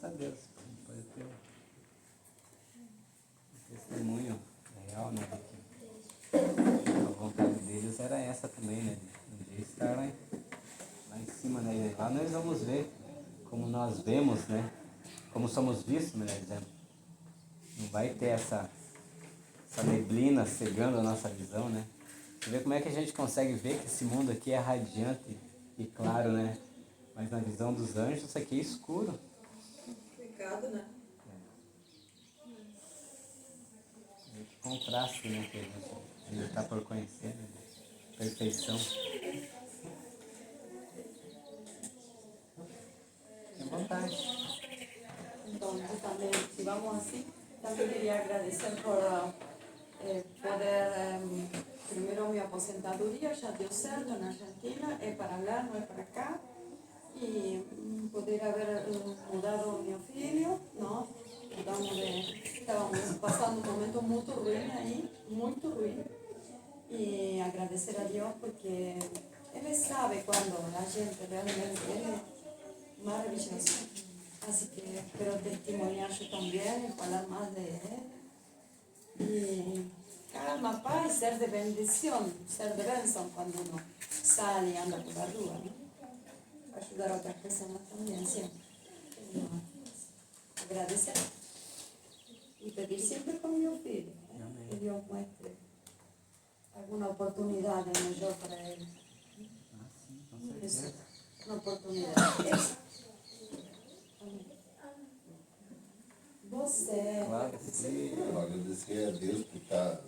a Deus. Pode ter um testemunho real, né? De que a vontade deles era essa também, né? De um dia estar lá em cima, né? E lá nós vamos ver como nós vemos, né? Como somos vistos, melhor dizendo. Não vai ter essa neblina cegando a nossa visão, né? Você vê como é que a gente consegue ver que esse mundo aqui é radiante e claro, né? Mas na visão dos anjos isso aqui é escuro. Complicado, né? Que contraste, né? Que a gente ainda está por conhecer, né? Perfeição. Tem vontade. Então, também, se vamos assim, também queria agradecer por poder, primeiro, minha aposentadoria já deu certo na Argentina, é para lá, não é para cá, e poder haver mudado meu filho, não? Estávamos passando um momento muito ruim aí, muito ruim, e agradecer a Deus porque Ele sabe quando a gente realmente é maravilhoso. Así que espero testimoniar yo también y hablar más de Él. Y calma, paz y ser de bendición, ser de bendición cuando uno sale y anda por la rúa, ¿no? Ayudar a otras personas también, siempre. Agradecer y pedir siempre con mi filho, que Dios muestre alguna oportunidad mayor para Él. Eso, una oportunidad. Esa. Você. Claro, sim. Eu agradecer a Deus por estar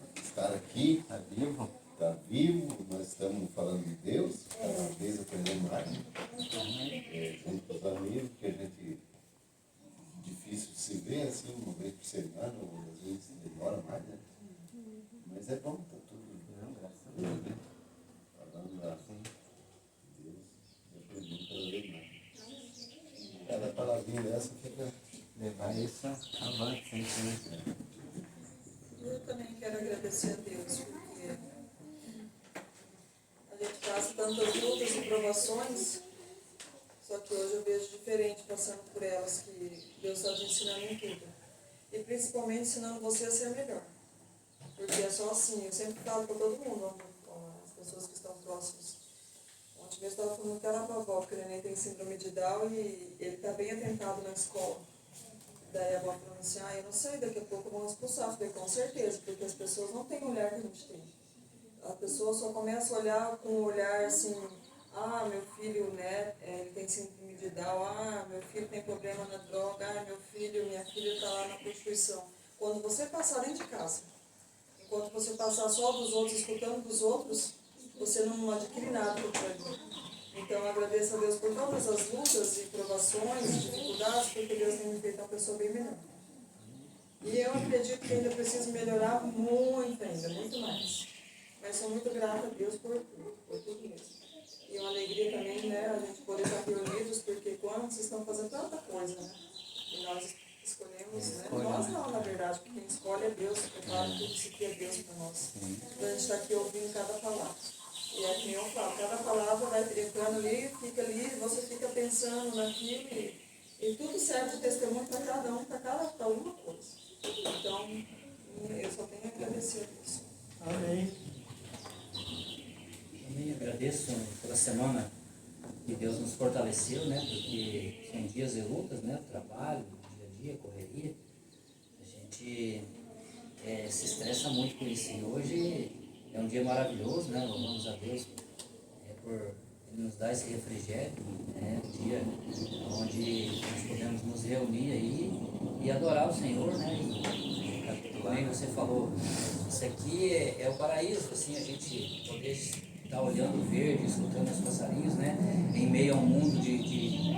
aqui. Está vivo? Está vivo, nós estamos falando de Deus, cada vez aprendendo mais. Junto com os amigos, que a gente difícil de se ver assim, uma vez por semana, ou às vezes demora mais, né? Mas é bom, está tudo. Não, graças a Deus. Né? Falando da Deus, e aprendendo cada vez mais. Cada palavrinha dessa fica. Levar isso avante sempre, né? Eu também quero agradecer a Deus, porque a gente passa tantas lutas e provações, só que hoje eu vejo diferente passando por elas, que Deus está te ensinando em tudo. E principalmente ensinando você a ser melhor. Porque é só assim, eu sempre falo para todo mundo, as pessoas que estão próximas. Ontem mesmo eu estava falando até lá para a avó, porque o neném tem síndrome de Down e ele está bem atentado na escola. Daí a avó falou assim, eu não sei, daqui a pouco vão expulsar. Eu falei, com certeza, porque as pessoas não têm o olhar que a gente tem. A pessoa só começa a olhar com um olhar assim, meu filho, né, ele tem síndrome de Down, meu filho tem problema na droga, meu filho, minha filha está lá na prostituição. Quando você passar dentro de casa, enquanto você passar só dos outros, escutando dos outros, você não adquire nada por ali. Então, eu agradeço a Deus por todas as lutas e provações, dificuldades, porque Deus tem me feito uma pessoa bem melhor. E eu acredito que ainda preciso melhorar muito ainda, muito mais. Mas sou muito grata a Deus por tudo mesmo. E uma alegria também, né, a gente poder estar reunidos, porque quando vocês estão fazendo tanta coisa, né, e nós escolhemos, né, nós não, na verdade, porque quem escolhe é Deus, prepara tudo isso aqui é Deus para nós. Então, a gente está aqui ouvindo cada palavra. E é que eu falo, cada palavra vai entrando ali, você fica pensando naquilo e tudo serve de testemunho para cada um, para uma coisa. Então, eu só tenho a agradecer a Deus. Amém. Também agradeço pela semana que Deus nos fortaleceu, né? Porque são dias de lutas, né? Trabalho, dia a dia, correria. A gente se estressa muito com isso. E hoje é um dia maravilhoso, né? Louvamos a Deus por Ele nos dar esse refrigério, né? Um dia onde nós podemos nos reunir aí e adorar o Senhor, né? E também você falou, isso aqui é o paraíso, assim, a gente poder estar olhando o verde, escutando os passarinhos, né? Em meio a um mundo de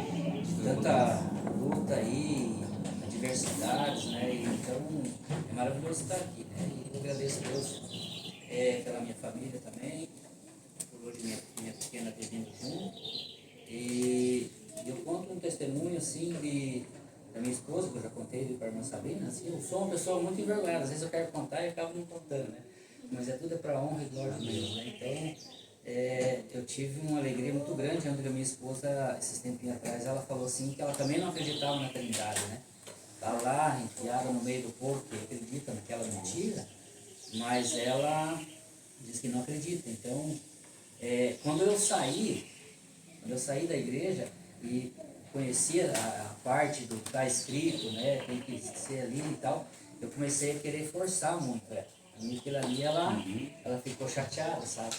tanta luta aí, adversidades, né? E, então é maravilhoso estar aqui, né? E eu agradeço a Deus pela minha família também, por hoje minha pequena ter vindo junto. E eu conto um testemunho assim da minha esposa, que eu já contei para a irmã Sabrina, assim, eu sou uma pessoa muito envergonhada, às vezes eu quero contar e acabo não contando, né? Mas tudo para a honra e glória de Deus, né? Então, eu tive uma alegria muito grande quando a minha esposa, esses tempinhos atrás, ela falou assim que ela também não acreditava na Trindade, né? Tá lá, enfiada no meio do povo que acredita naquela mentira, mas ela diz que não acredita. Então, quando eu saí da igreja e conhecia a parte do que está escrito, né, tem que ser ali e tal, eu comecei a querer forçar muito ela. E aquilo ali, ela ficou chateada, sabe?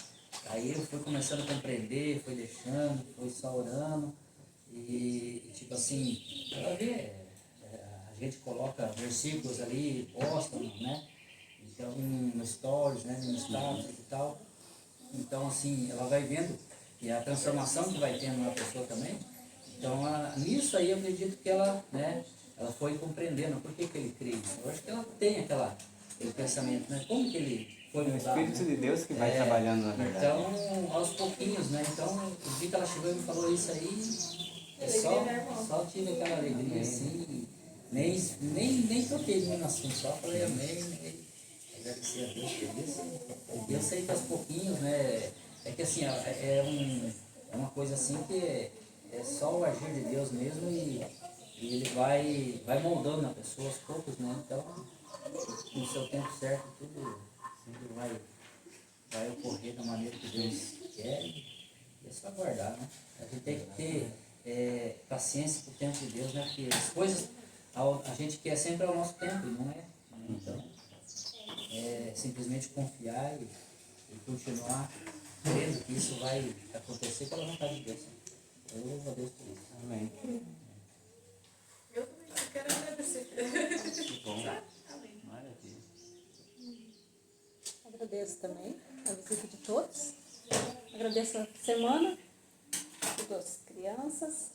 Aí eu fui começando a compreender, fui deixando, fui só orando, e tipo assim, ela vê, a gente coloca versículos ali, posta, né? Então, no stories, né, no status e tal. Então, assim, ela vai vendo que a transformação que vai tendo na pessoa também. Então, nisso aí eu acredito que ela, né, ela foi compreendendo por que ele crê. Eu acho que ela tem aquele pensamento, né? Como que ele foi É o mudado, Espírito né? de Deus que vai trabalhando, na verdade. Então, aos pouquinhos, né? Então, o dia que ela chegou e me falou isso aí, só tive aquela alegria, assim, nem toquei no assunto, só falei amém, agradecer a Deus por isso. E eu sei que aos pouquinhos, né? É que assim, é uma coisa assim que é só o agir de Deus mesmo e ele vai moldando a pessoa aos poucos, né? Então, no seu tempo certo, tudo vai ocorrer da maneira que Deus quer e é só aguardar, né? A gente tem que ter paciência com o tempo de Deus, né? Porque as coisas a gente quer sempre ao nosso tempo e não é. Então, simplesmente confiar e continuar crendo que isso vai acontecer pela vontade de Deus. Eu louvo a Deus por isso. Amém. Eu também quero agradecer. Que bom. Amém. Maravilha. Agradeço também a visita de todos. Agradeço a semana, todas as crianças,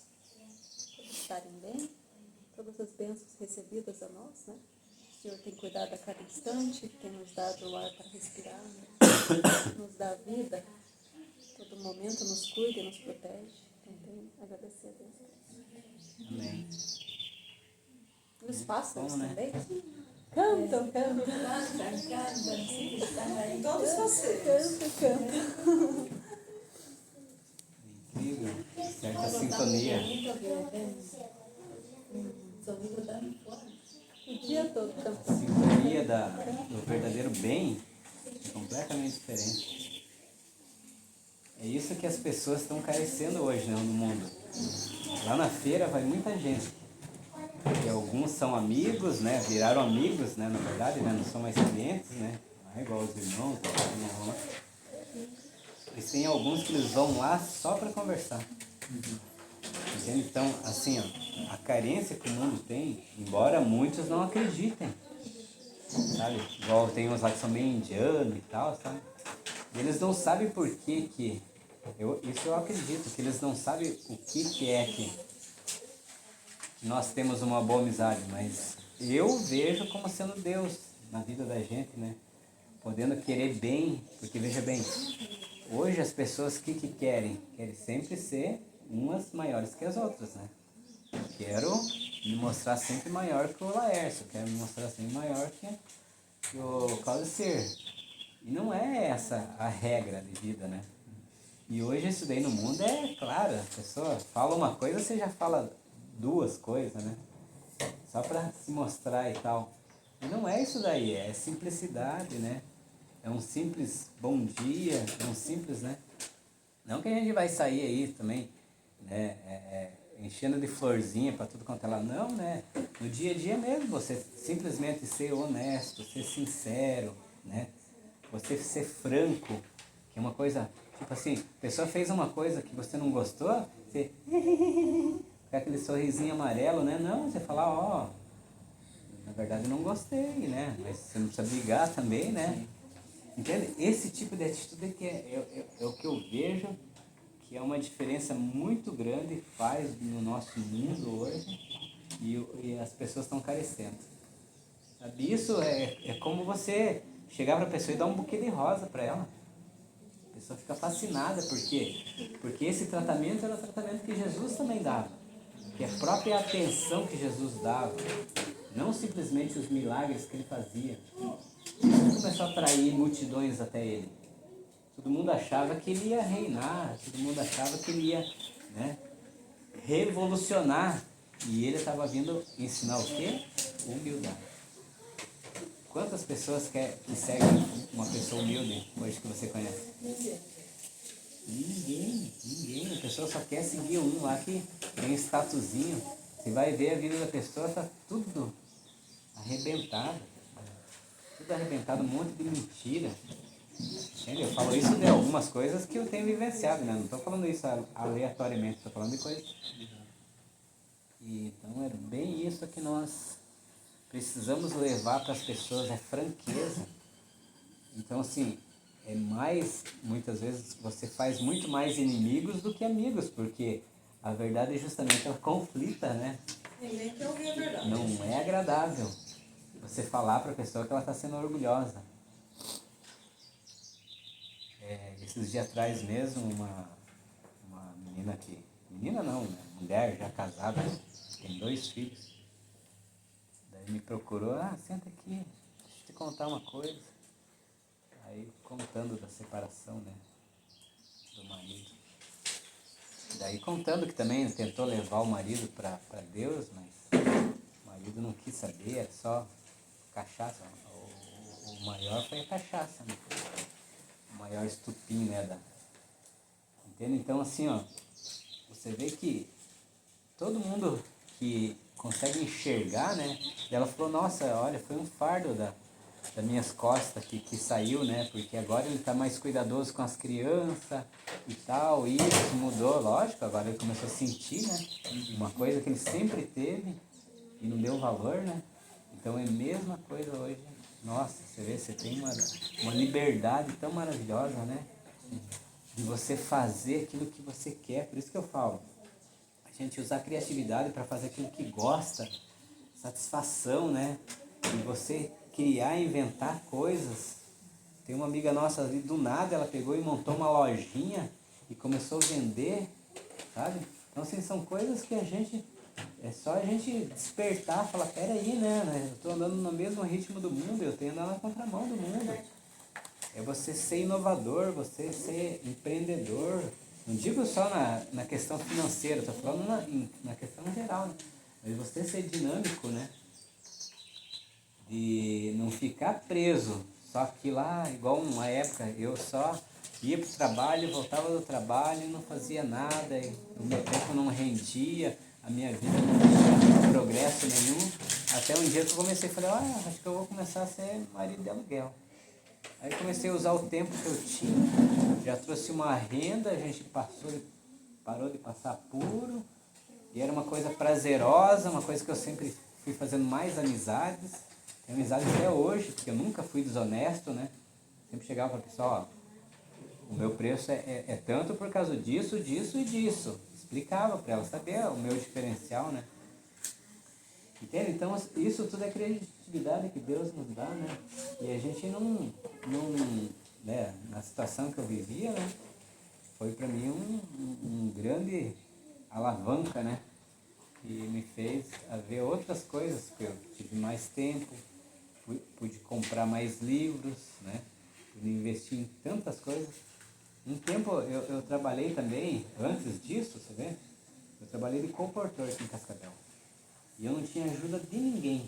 por estarem bem, todas as bênçãos recebidas a nós, né? O Senhor tem cuidado a cada instante, tem nos dado o ar para respirar, né? Nos dá vida, todo momento nos cuida e nos protege. Então, tem que agradecer a Deus por isso. Amém. E os pássaros Bom, né? também cantam. Cantam, sim, estão aí. Todos vocês. Cantam. Incrível. Certa sintonia. O dia todo A cantando. sintonia do verdadeiro bem é completamente diferente. É isso que as pessoas estão carecendo hoje, né, no mundo. Lá na feira vai muita gente. E alguns são amigos, né? Viraram amigos, né? Na verdade, né? Não são mais clientes, né? Não é igual os irmãos, Mas tem alguns que eles vão lá só para conversar. Entende? Então, assim, ó, a carência que o mundo tem, embora muitos não acreditem, sabe? Igual tem uns lá que são meio indianos e tal, sabe? E eles não sabem por que isso eu acredito, que eles não sabem o que é que nós temos uma boa amizade, mas eu vejo como sendo Deus na vida da gente, né? Podendo querer bem, porque veja bem, hoje as pessoas que querem sempre ser umas maiores que as outras, né? Eu quero me mostrar sempre maior que o Laércio, quero me mostrar sempre maior que o Claudicir. E não é essa a regra de vida, né? E hoje isso daí no mundo é claro, a pessoa fala uma coisa, você já fala duas coisas, né? Só para se mostrar e tal. E não é isso daí, é simplicidade, né? É um simples bom dia, é um simples, né? Não que a gente vai sair aí também, né? Enchendo de florzinha para tudo quanto é lá, não, né? No dia a dia mesmo, você simplesmente ser honesto, ser sincero, né? Você ser franco, que é uma coisa, tipo assim, a pessoa fez uma coisa que você não gostou, você com aquele sorrisinho amarelo, né? Não, você falar, ó, na verdade eu não gostei, né? Mas você não precisa brigar também, né? Entende? Esse tipo de atitude que é o que eu vejo que é uma diferença muito grande, faz no nosso mundo hoje e as pessoas estão carecendo. Sabe? Isso é como você chegar para a pessoa e dar um buquê de rosa para ela. A pessoa fica fascinada, por quê? Porque esse tratamento era o tratamento que Jesus também dava. Que é a própria atenção que Jesus dava, não simplesmente os milagres que ele fazia. Jesus começou a atrair multidões até ele. todo mundo achava que ele ia reinar, todo mundo achava que ele ia, né, revolucionar. E ele estava vindo ensinar o quê? Humildade. Quantas pessoas que seguem uma pessoa humilde hoje que você conhece? Ninguém. A pessoa só quer seguir um lá que tem statusinho. Você vai ver a vida da pessoa, tá tudo arrebentado. Tudo arrebentado, um monte de mentira. Entende? Eu falo isso de algumas coisas que eu tenho vivenciado, né? Não estou falando isso aleatoriamente, estou falando de coisas. E, então é bem isso que nós precisamos levar para as pessoas, é franqueza. Então assim, muitas vezes você faz muito mais inimigos do que amigos, porque a verdade é justamente ela conflita, né? Ninguém quer ouvir a verdade. Não é agradável você falar para a pessoa que ela está sendo orgulhosa. Esses dias atrás mesmo, uma menina menina não, né? Mulher já casada, tem 2 filhos. Daí me procurou, senta aqui, deixa eu te contar uma coisa. Aí contando da separação, né, do marido. Daí contando que também tentou levar o marido para Deus, mas o marido não quis saber, era só cachaça. O maior foi a cachaça, né? O maior estupim, né? Entende? Então assim, ó, você vê que todo mundo que consegue enxergar, né? E ela falou, nossa, olha, foi um fardo das minhas costas que saiu, né? Porque agora ele está mais cuidadoso com as crianças e tal, e isso mudou, lógico, agora ele começou a sentir, né? Uma coisa que ele sempre teve e não deu valor, né? Então é a mesma coisa hoje. Nossa, você vê, você tem uma liberdade tão maravilhosa, né? De você fazer aquilo que você quer, por isso que eu falo. A gente usar a criatividade para fazer aquilo que gosta, satisfação, né? E você criar, inventar coisas. Tem uma amiga nossa ali, do nada, ela pegou e montou uma lojinha e começou a vender, sabe? Então, assim, são coisas que é só a gente despertar, falar, peraí, né? Eu estou andando no mesmo ritmo do mundo, eu tenho que andar na contramão do mundo. É você ser inovador, você ser empreendedor. Não digo só na questão financeira, estou falando na questão geral, né? Mas você ser dinâmico, né? De não ficar preso. Só que lá, igual uma época, eu só ia para o trabalho, voltava do trabalho e não fazia nada, e o meu tempo não rendia, a minha vida não tinha progresso nenhum. Até um dia que eu comecei a falar, acho que eu vou começar a ser marido de aluguel. Aí comecei a usar o tempo que eu tinha, já trouxe uma renda, a gente parou de passar apuro, e era uma coisa prazerosa, uma coisa que eu sempre fui fazendo mais amizades. Tenho amizade até hoje, porque eu nunca fui desonesto, né? Sempre chegava para a pessoa, o meu preço é tanto por causa disso, disso e disso. Explicava para ela saber o meu diferencial, né? Entende? Então isso tudo é criatividade que Deus nos dá, né? E a gente não né? Na situação que eu vivia, né? Foi para mim um grande alavanca, né? E me fez ver outras coisas, porque eu tive mais tempo, pude comprar mais livros, né? Pude investir em tantas coisas. Um tempo eu trabalhei também, antes disso, você vê? Eu trabalhei de comportor aqui em Cascavel. E eu não tinha ajuda de ninguém.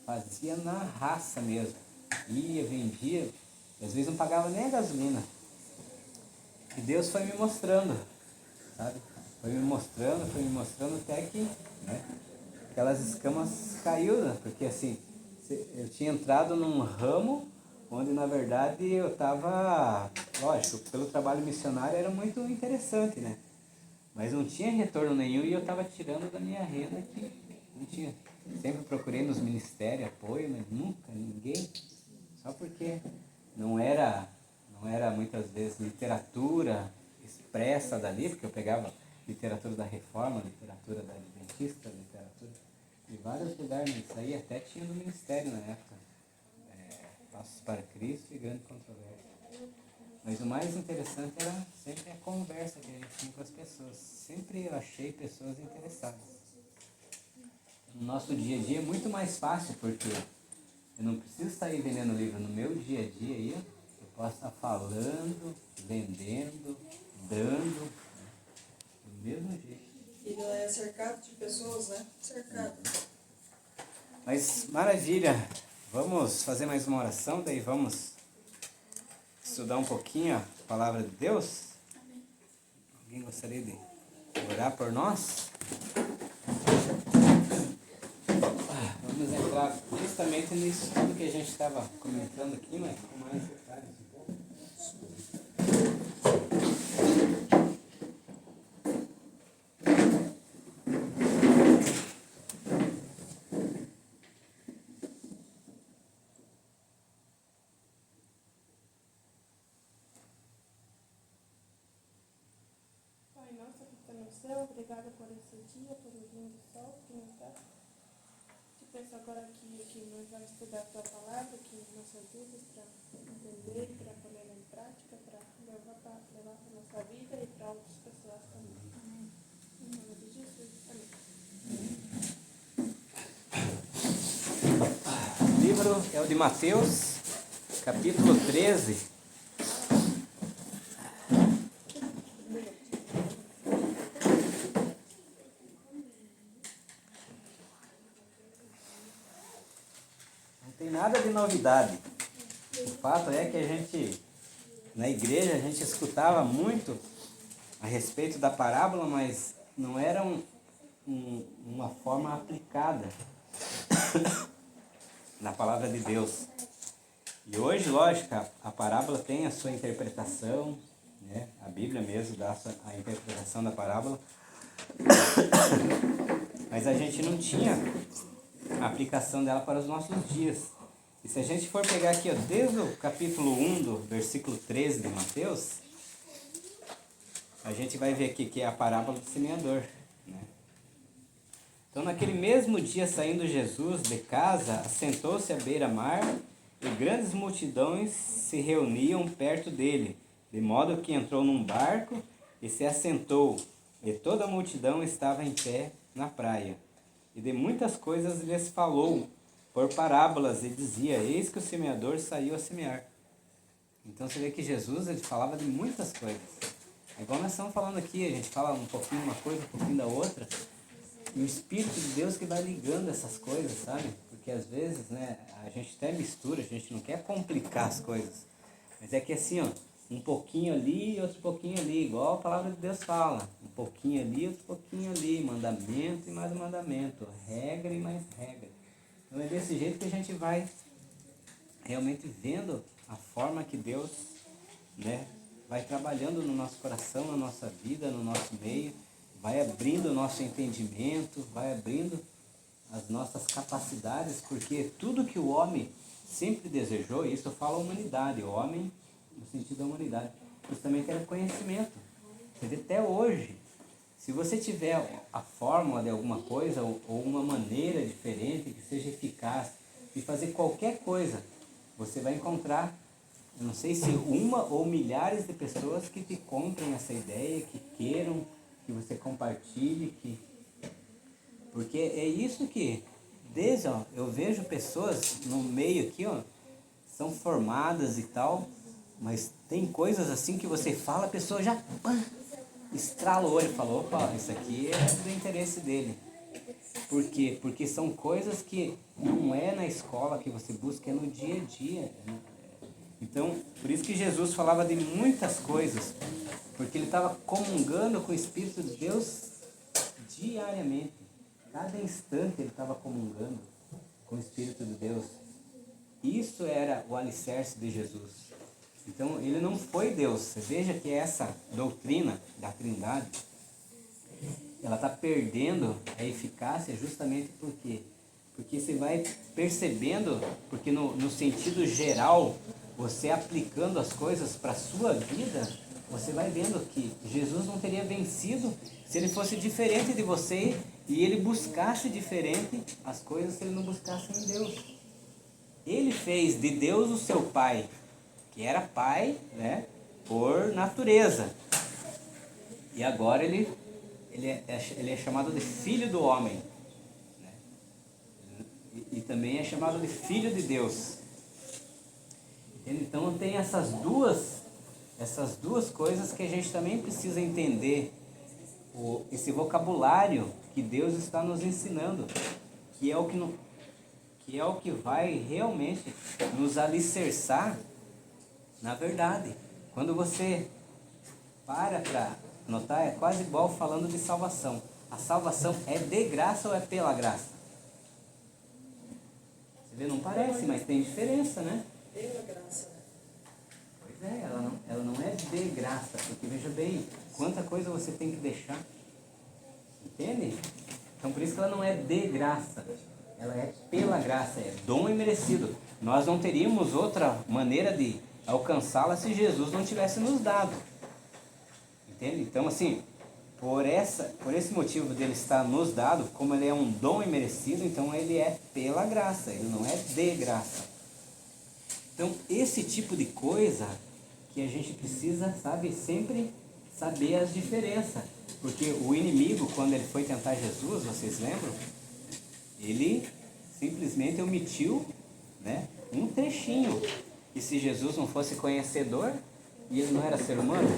Fazia na raça mesmo. Ia, vendia, às vezes não pagava nem a gasolina. E Deus foi me mostrando, sabe? Foi me mostrando até que, né, aquelas escamas caiu, né? Porque assim, eu tinha entrado num ramo onde na verdade eu estava, lógico, pelo trabalho missionário era muito interessante, né? Mas não tinha retorno nenhum e eu estava tirando da minha renda que não tinha. Sempre procurei nos ministérios apoio, mas nunca, ninguém. Só porque não era muitas vezes literatura expressa dali, porque eu pegava literatura da Reforma, literatura da Adventista, literatura de vários lugares, isso aí até tinha no ministério na época. Passos para Cristo e Grande Controvérsia. Mas o mais interessante era sempre a conversa que a gente tinha com as pessoas. Sempre eu achei pessoas interessadas. No nosso dia a dia é muito mais fácil, porque eu não preciso sair vendendo livro no meu dia a dia aí, eu possa estar falando, vendendo, dando, né? Do mesmo jeito. E não é cercado de pessoas, né? Cercado. Mas maravilha, vamos fazer mais uma oração, daí vamos estudar um pouquinho a palavra de Deus? Alguém gostaria de orar por nós? Vamos entrar justamente nisso tudo que a gente estava comentando aqui, mas com mais detalhes um pouco. Pai nosso que está no céu, obrigada por esse dia, por o lindo sol que nos dá. Te peço agora que nós vamos estudar a tua palavra, que nos ajudes para entender, para pôr em prática, para levar para a nossa vida e para outras pessoas também. Em nome de Jesus. Amém. O livro é o de Mateus, capítulo 13. Não tem nada de novidade. O fato é que a gente, na igreja, a gente escutava muito a respeito da parábola, mas não era uma forma aplicada na palavra de Deus. E hoje, lógico, a parábola tem a sua interpretação, né? A Bíblia mesmo dá a interpretação da parábola, mas a gente não tinha a aplicação dela para os nossos dias. E se a gente for pegar aqui, ó, desde o capítulo 1, do versículo 13 de Mateus, a gente vai ver aqui que é a parábola do semeador, né? Então, naquele mesmo dia, saindo Jesus de casa, assentou-se à beira-mar, e grandes multidões se reuniam perto dele, de modo que entrou num barco e se assentou, e toda a multidão estava em pé na praia. E de muitas coisas lhes falou por parábolas, e dizia: eis que o semeador saiu a semear. Então você vê que Jesus, ele falava de muitas coisas. É igual nós estamos falando aqui, a gente fala um pouquinho uma coisa, um pouquinho da outra, e o Espírito de Deus que vai ligando essas coisas, sabe? Porque às vezes, né, a gente até mistura, a gente não quer complicar as coisas, mas é que assim, ó, um pouquinho ali e outro pouquinho ali, igual a palavra de Deus fala, um pouquinho ali, outro pouquinho ali, mandamento e mais mandamento, regra e mais regra. Então é desse jeito que a gente vai realmente vendo a forma que Deus, né, vai trabalhando no nosso coração, na nossa vida, no nosso meio, vai abrindo o nosso entendimento, vai abrindo as nossas capacidades, porque tudo que o homem sempre desejou, isso fala a humanidade, o homem no sentido da humanidade, justamente era conhecimento. Você vê até hoje, se você tiver a fórmula de alguma coisa ou uma maneira diferente que seja eficaz de fazer qualquer coisa, você vai encontrar, eu não sei se uma ou milhares de pessoas que te comprem essa ideia, que queiram que você compartilhe, porque é isso que, desde, ó, eu vejo pessoas no meio aqui, ó, são formadas e tal, mas tem coisas assim que você fala, a pessoa já estrala o olho e fala: opa, isso aqui é do interesse dele. Por quê? Porque são coisas que não é na escola que você busca, é no dia a dia. Então, por isso que Jesus falava de muitas coisas, porque ele estava comungando com o Espírito de Deus diariamente. Cada instante ele estava comungando com o Espírito de Deus. Isso era o alicerce de Jesus. Então, ele não foi Deus. Você veja que essa doutrina da Trindade, ela está perdendo a eficácia justamente por quê? Porque você vai percebendo, porque no sentido geral, você aplicando as coisas para a sua vida, você vai vendo que Jesus não teria vencido se ele fosse diferente de você e ele buscasse diferente as coisas se ele não buscasse em Deus. Ele fez de Deus o seu Pai, que era Pai, né, por natureza. E agora ele é chamado de Filho do Homem, né? E também é chamado de Filho de Deus. Então tem essas duas coisas que a gente também precisa entender. Esse vocabulário que Deus está nos ensinando, que é o que vai realmente nos alicerçar na verdade. Quando você para notar, é quase igual falando de salvação. A salvação é de graça ou é pela graça? Você vê, não parece, mas tem diferença, né? Pela graça, né? Pois é, ela não é de graça, porque veja bem, quanta coisa você tem que deixar. Entende? Então por isso que ela não é de graça, ela é pela graça, é dom imerecido. Nós não teríamos outra maneira de alcançá-la se Jesus não tivesse nos dado. Entende? Então assim, por esse motivo dele estar nos dado, como ele é um dom imerecido, então ele é pela graça, ele não é de graça. Então esse tipo de coisa que a gente precisa, sabe, sempre saber as diferenças. Porque o inimigo, quando ele foi tentar Jesus, vocês lembram? Ele simplesmente omitiu, né, um trechinho. E se Jesus não fosse conhecedor, e ele não era ser humano?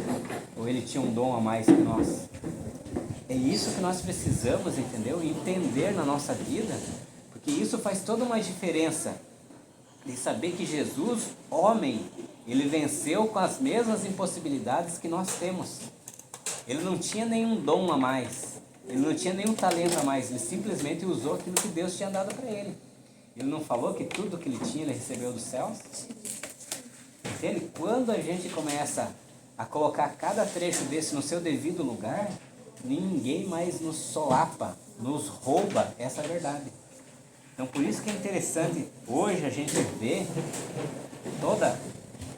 Ou ele tinha um dom a mais que nós? É isso que nós precisamos, entendeu? Entender na nossa vida, porque isso faz toda uma diferença. De saber que Jesus, homem, ele venceu com as mesmas impossibilidades que nós temos. Ele não tinha nenhum dom a mais, ele não tinha nenhum talento a mais, ele simplesmente usou aquilo que Deus tinha dado para ele. Ele não falou que tudo que ele tinha ele recebeu dos céus? Entende? Quando a gente começa a colocar cada trecho desse no seu devido lugar, ninguém mais nos solapa, nos rouba essa verdade. Então por isso que é interessante hoje a gente ver toda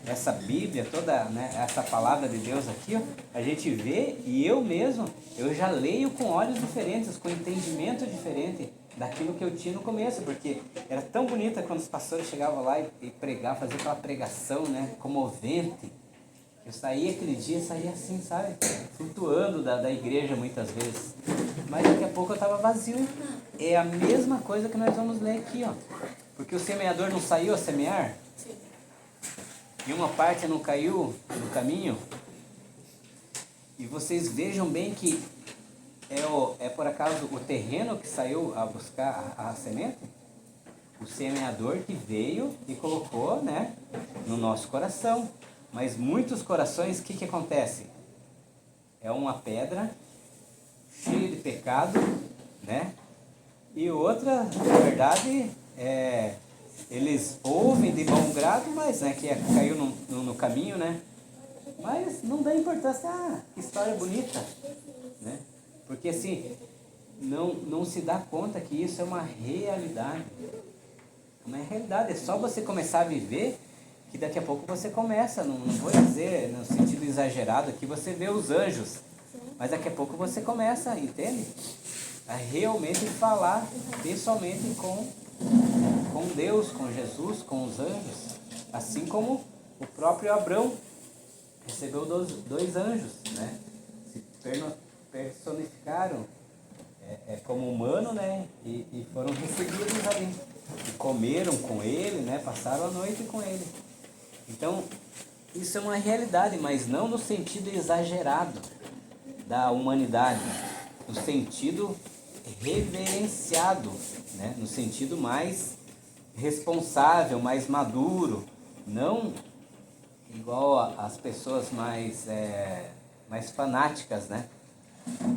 essa Bíblia, toda, né, essa palavra de Deus aqui, ó, a gente vê, e eu mesmo, eu já leio com olhos diferentes, com entendimento diferente daquilo que eu tinha no começo, porque era tão bonita quando os pastores chegavam lá e pregavam, faziam aquela pregação, né, comovente. Eu saía aquele dia, saía assim, sabe, flutuando da igreja muitas vezes, mas daqui a pouco eu estava vazio. É a mesma coisa que nós vamos ler aqui, ó, porque o semeador não saiu a semear? E uma parte não caiu no caminho. E vocês vejam bem que é por acaso o terreno que saiu a buscar a semente? O semeador que veio e colocou, né, no nosso coração. Mas muitos corações, o que acontece? É uma pedra cheia de pecado, né? E outra, na verdade, eles ouvem de bom grado, mas né, que caiu no caminho, né? Mas não dá importância, que história bonita, né? Porque assim, não se dá conta que isso é uma realidade. Uma realidade, é só você começar a viver que daqui a pouco você começa, não vou dizer no sentido exagerado, que você vê os anjos, mas daqui a pouco você começa, entende? A realmente falar pessoalmente com Deus, com Jesus, com os anjos, assim como o próprio Abrão recebeu dois anjos, né? Se personificaram como humano, né? E foram recebidos ali, e comeram com ele, né? Passaram a noite com ele. Então, isso é uma realidade, mas não no sentido exagerado da humanidade, no sentido reverenciado, né? No sentido mais responsável, mais maduro, não igual as pessoas mais fanáticas, né?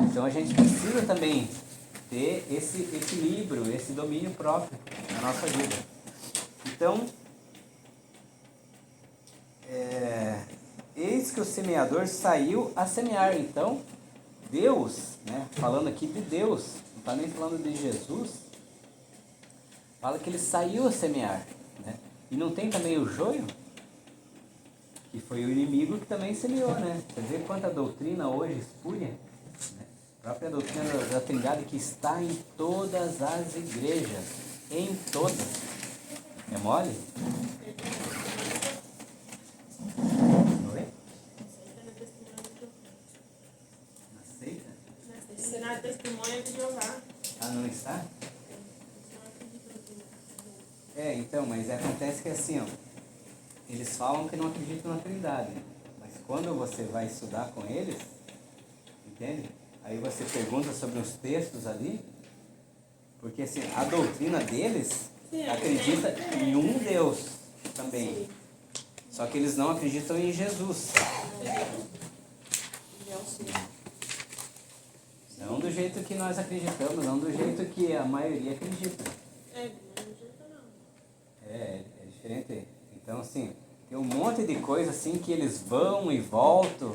Então a gente precisa também ter esse equilíbrio, esse domínio próprio na nossa vida. Então, eis que o semeador saiu a semear. Então, Deus, né, falando aqui de Deus, não está nem falando de Jesus, fala que ele saiu a semear, né? E não tem também o joio? Que foi o inimigo que também semeou, né? Você vê quanta doutrina hoje espúria, né? A própria doutrina da Trindade que está em todas as igrejas, em todas. É mole? Oi? Aceita? Ensinar testemunha de Jeová. Ah, não está? Então, mas acontece que assim, ó, eles falam que não acreditam na Trindade. Mas quando você vai estudar com eles, entende? Aí você pergunta sobre os textos ali, porque assim, a doutrina deles acredita em um Deus também. Só que eles não acreditam em Jesus. Não do jeito que nós acreditamos, não do jeito que a maioria acredita. É diferente. Então, assim, tem um monte de coisa assim que eles vão e voltam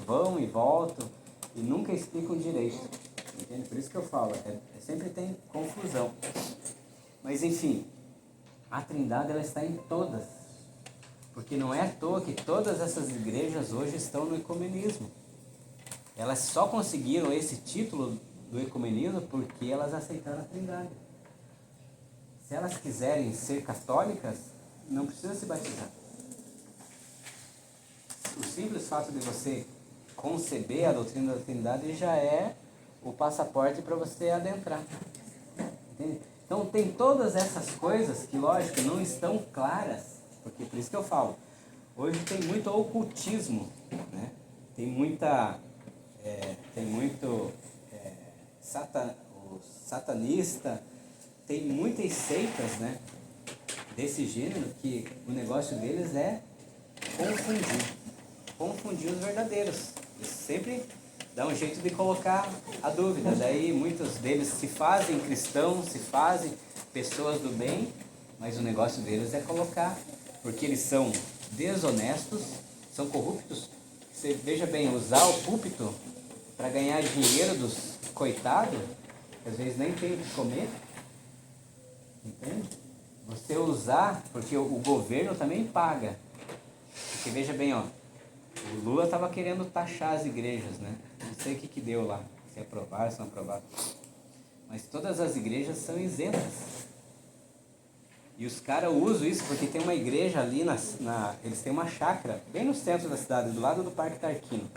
e nunca explicam direito. Entende? Por isso que eu falo, sempre tem confusão. Mas, enfim, a Trindade ela está em todas. Porque não é à toa que todas essas igrejas hoje estão no ecumenismo. Elas só conseguiram esse título do ecumenismo porque elas aceitaram a Trindade. Se elas quiserem ser católicas, não precisa se batizar. O simples fato de você conceber a doutrina da Trindade já é o passaporte para você adentrar. Entende? Então tem todas essas coisas que, lógico, não estão claras, porque por isso que eu falo, hoje tem muito ocultismo, né? Tem muito satanista, tem muitas seitas, né, desse gênero, que o negócio deles é confundir os verdadeiros. Eles sempre dá um jeito de colocar a dúvida. Daí muitos deles se fazem cristãos, se fazem pessoas do bem, mas o negócio deles é colocar, porque eles são desonestos, são corruptos. Você veja bem, usar o púlpito para ganhar dinheiro dos coitados, que às vezes nem tem o que comer, entende? Você usar, porque o governo também paga. Porque veja bem, ó, o Lula estava querendo taxar as igrejas, né? Não sei o que deu lá, se aprovaram, se não aprovaram. Mas todas as igrejas são isentas. E os caras usam isso porque tem uma igreja ali, eles têm uma chácara bem no centro da cidade, do lado do Parque Tarquino.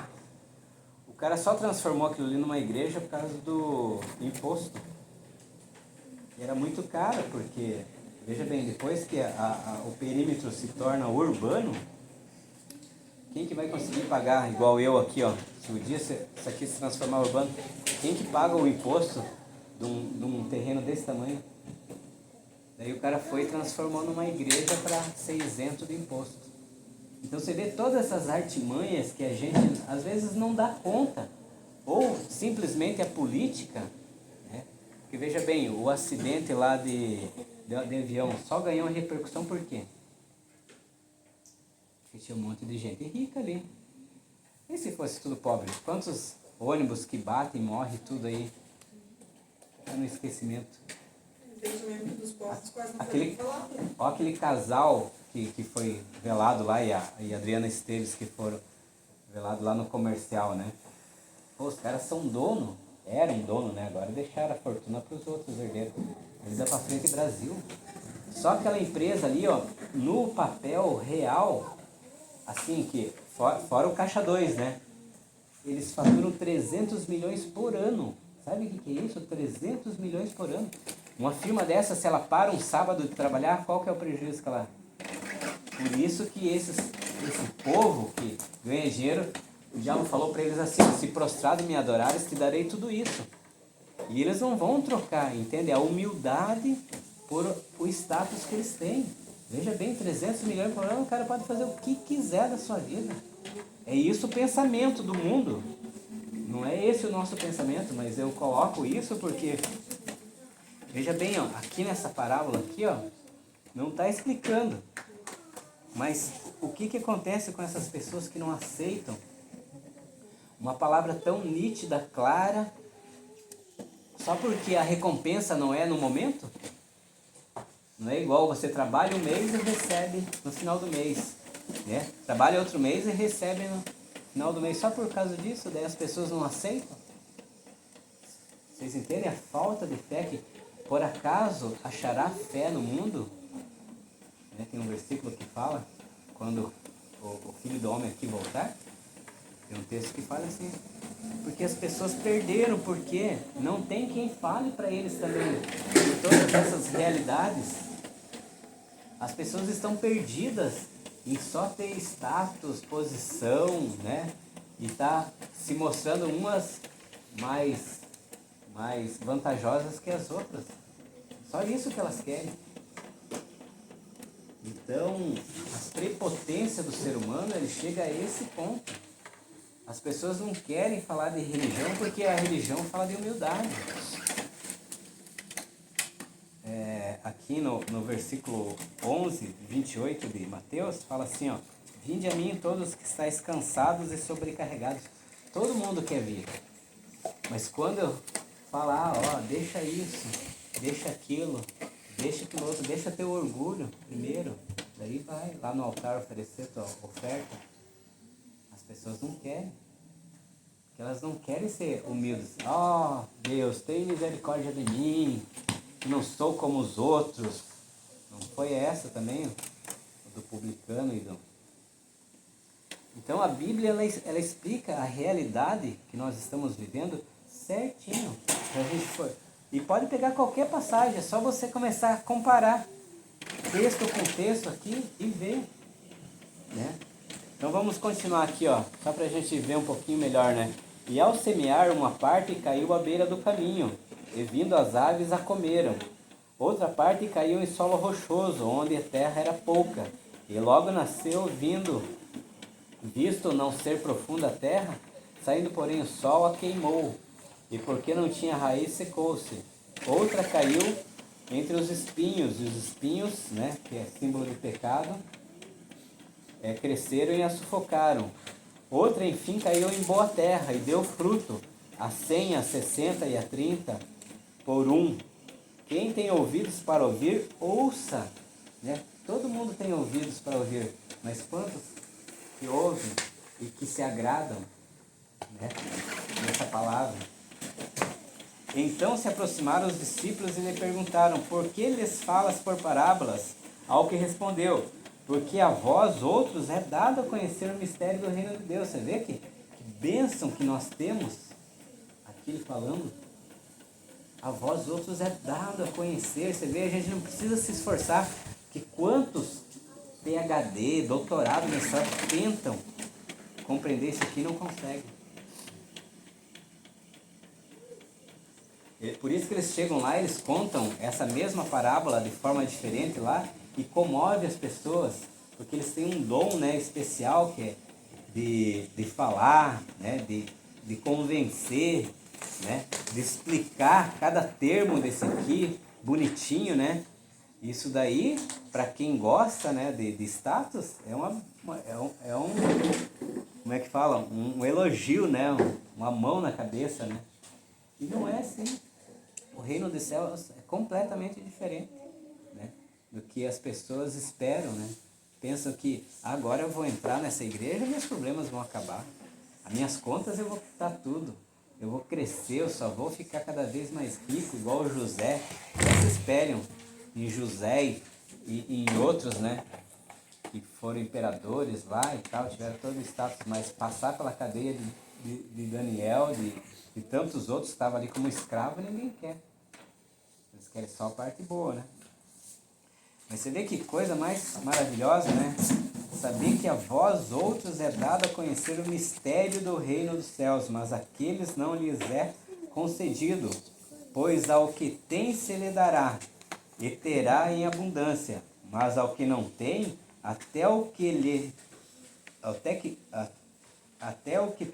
O cara só transformou aquilo ali numa igreja por causa do imposto. E era muito caro, porque, veja bem, depois que o perímetro se torna urbano, quem que vai conseguir pagar, igual eu aqui, ó, se o dia isso aqui se transformar urbano, quem que paga o imposto de um terreno desse tamanho? Daí o cara foi e transformou numa igreja para ser isento de imposto. Então você vê todas essas artimanhas que a gente às vezes não dá conta, ou simplesmente a política, né? Porque veja bem, o acidente lá de avião só ganhou repercussão por quê? Porque tinha um monte de gente rica ali. E se fosse tudo pobre? Quantos ônibus que batem, morrem, tudo aí? Tá no esquecimento. Dos postos quase não foi falado. Olha aquele casal que foi velado lá, e a Adriana Esteves, que foram velados lá no comercial, né? Pô, os caras são dono, eram dono, né? Agora deixaram a fortuna para os outros herdeiros. Eles dão para frente Brasil. Só aquela empresa ali, ó, no papel real, assim, que fora o Caixa 2, né? Eles faturam 300 milhões por ano. Sabe o que é isso? 300 milhões por ano. Uma firma dessa, se ela para um sábado de trabalhar, qual que é o prejuízo que ela... Por isso que esse povo que ganha dinheiro, o diabo falou para eles assim, se prostrado e me adorares, te darei tudo isso. E eles não vão trocar, entende? A humildade por o status que eles têm. Veja bem, 300 milhões por ano, o cara pode fazer o que quiser da sua vida. É isso o pensamento do mundo. Não é esse o nosso pensamento, mas eu coloco isso porque... Veja bem, ó, aqui nessa parábola aqui, ó, não está explicando. Mas o que acontece com essas pessoas que não aceitam uma palavra tão nítida, clara, só porque a recompensa não é no momento? Não é igual você trabalha um mês e recebe no final do mês, né? Trabalha outro mês e recebe no final do mês. Só por causa disso, daí as pessoas não aceitam? Vocês entendem a falta de fé que... Por acaso achará fé no mundo? Né? Tem um versículo que fala, quando o Filho do Homem aqui voltar, tem um texto que fala assim, porque as pessoas perderam, porque não tem quem fale para eles também. De todas essas realidades, as pessoas estão perdidas em só ter status, posição, né? E tá se mostrando umas mais vantajosas que as outras. Só isso que elas querem. Então, a prepotência do ser humano, ele chega a esse ponto. As pessoas não querem falar de religião porque a religião fala de humildade. Aqui no versículo 11, 28 de Mateus, fala assim, ó: vinde a mim todos que estáis cansados e sobrecarregados. Todo mundo quer vir. Mas quando eu falar, ó, deixa isso, deixa aquilo outro, deixa teu orgulho primeiro, daí vai lá no altar oferecer tua oferta. As pessoas não querem. Porque elas não querem ser humildes. Ó, Deus, tem misericórdia de mim, que não sou como os outros. Não foi essa também, do publicano e do... Então a Bíblia, ela explica a realidade que nós estamos vivendo certinho. E pode pegar qualquer passagem, é só você começar a comparar texto com texto aqui e ver, né? Então vamos continuar aqui, ó, só para a gente ver um pouquinho melhor, né? E ao semear, uma parte caiu à beira do caminho, e vindo as aves a comeram. Outra parte caiu em solo rochoso, onde a terra era pouca, e logo nasceu, visto não ser profunda a terra, saindo porém o sol a queimou, e porque não tinha raiz secou-se. Outra caiu entre os espinhos, e os espinhos, né, que é símbolo de pecado, cresceram e a sufocaram. Outra, enfim, caiu em boa terra e deu fruto, a 100, a 60 e a 30 por um. Quem tem ouvidos para ouvir, ouça. Né? Todo mundo tem ouvidos para ouvir, mas quantos que ouvem e que se agradam, né, nessa palavra? Então se aproximaram os discípulos e lhe perguntaram: por que lhes falas por parábolas? Ao que respondeu: porque a vós outros é dado a conhecer o mistério do reino de Deus. Você vê que bênção que nós temos aqui ele falando. A vós outros é dado a conhecer. Você vê, a gente não precisa se esforçar. Que quantos PhD, doutorado nessa tentam compreender isso aqui e não conseguem. Por isso que eles chegam lá, eles contam essa mesma parábola de forma diferente lá e comove as pessoas, porque eles têm um dom, né, especial que é de falar, né, de convencer, né, de explicar cada termo desse aqui bonitinho, né? Isso daí, para quem gosta, né, de status, é um como é que fala? Um elogio, né? Uma mão na cabeça, né? E não é assim. O reino dos céus é completamente diferente, né, do que as pessoas esperam, né? Pensam que agora eu vou entrar nessa igreja e meus problemas vão acabar. As minhas contas eu vou quitar tudo. Eu vou crescer, eu só vou ficar cada vez mais rico, igual o José. Vocês esperam em José e em outros, né, que foram imperadores lá e tal, tiveram todo o status, mas passar pela cadeia de Daniel, de tantos outros que estavam ali como escravo, ninguém quer. Eles querem só a parte boa, né? Mas você vê que coisa mais maravilhosa, né? Saber que a vós outros é dado a conhecer o mistério do reino dos céus, mas àqueles não lhes é concedido, pois ao que tem se lhe dará, e terá em abundância, mas ao que não tem, até o que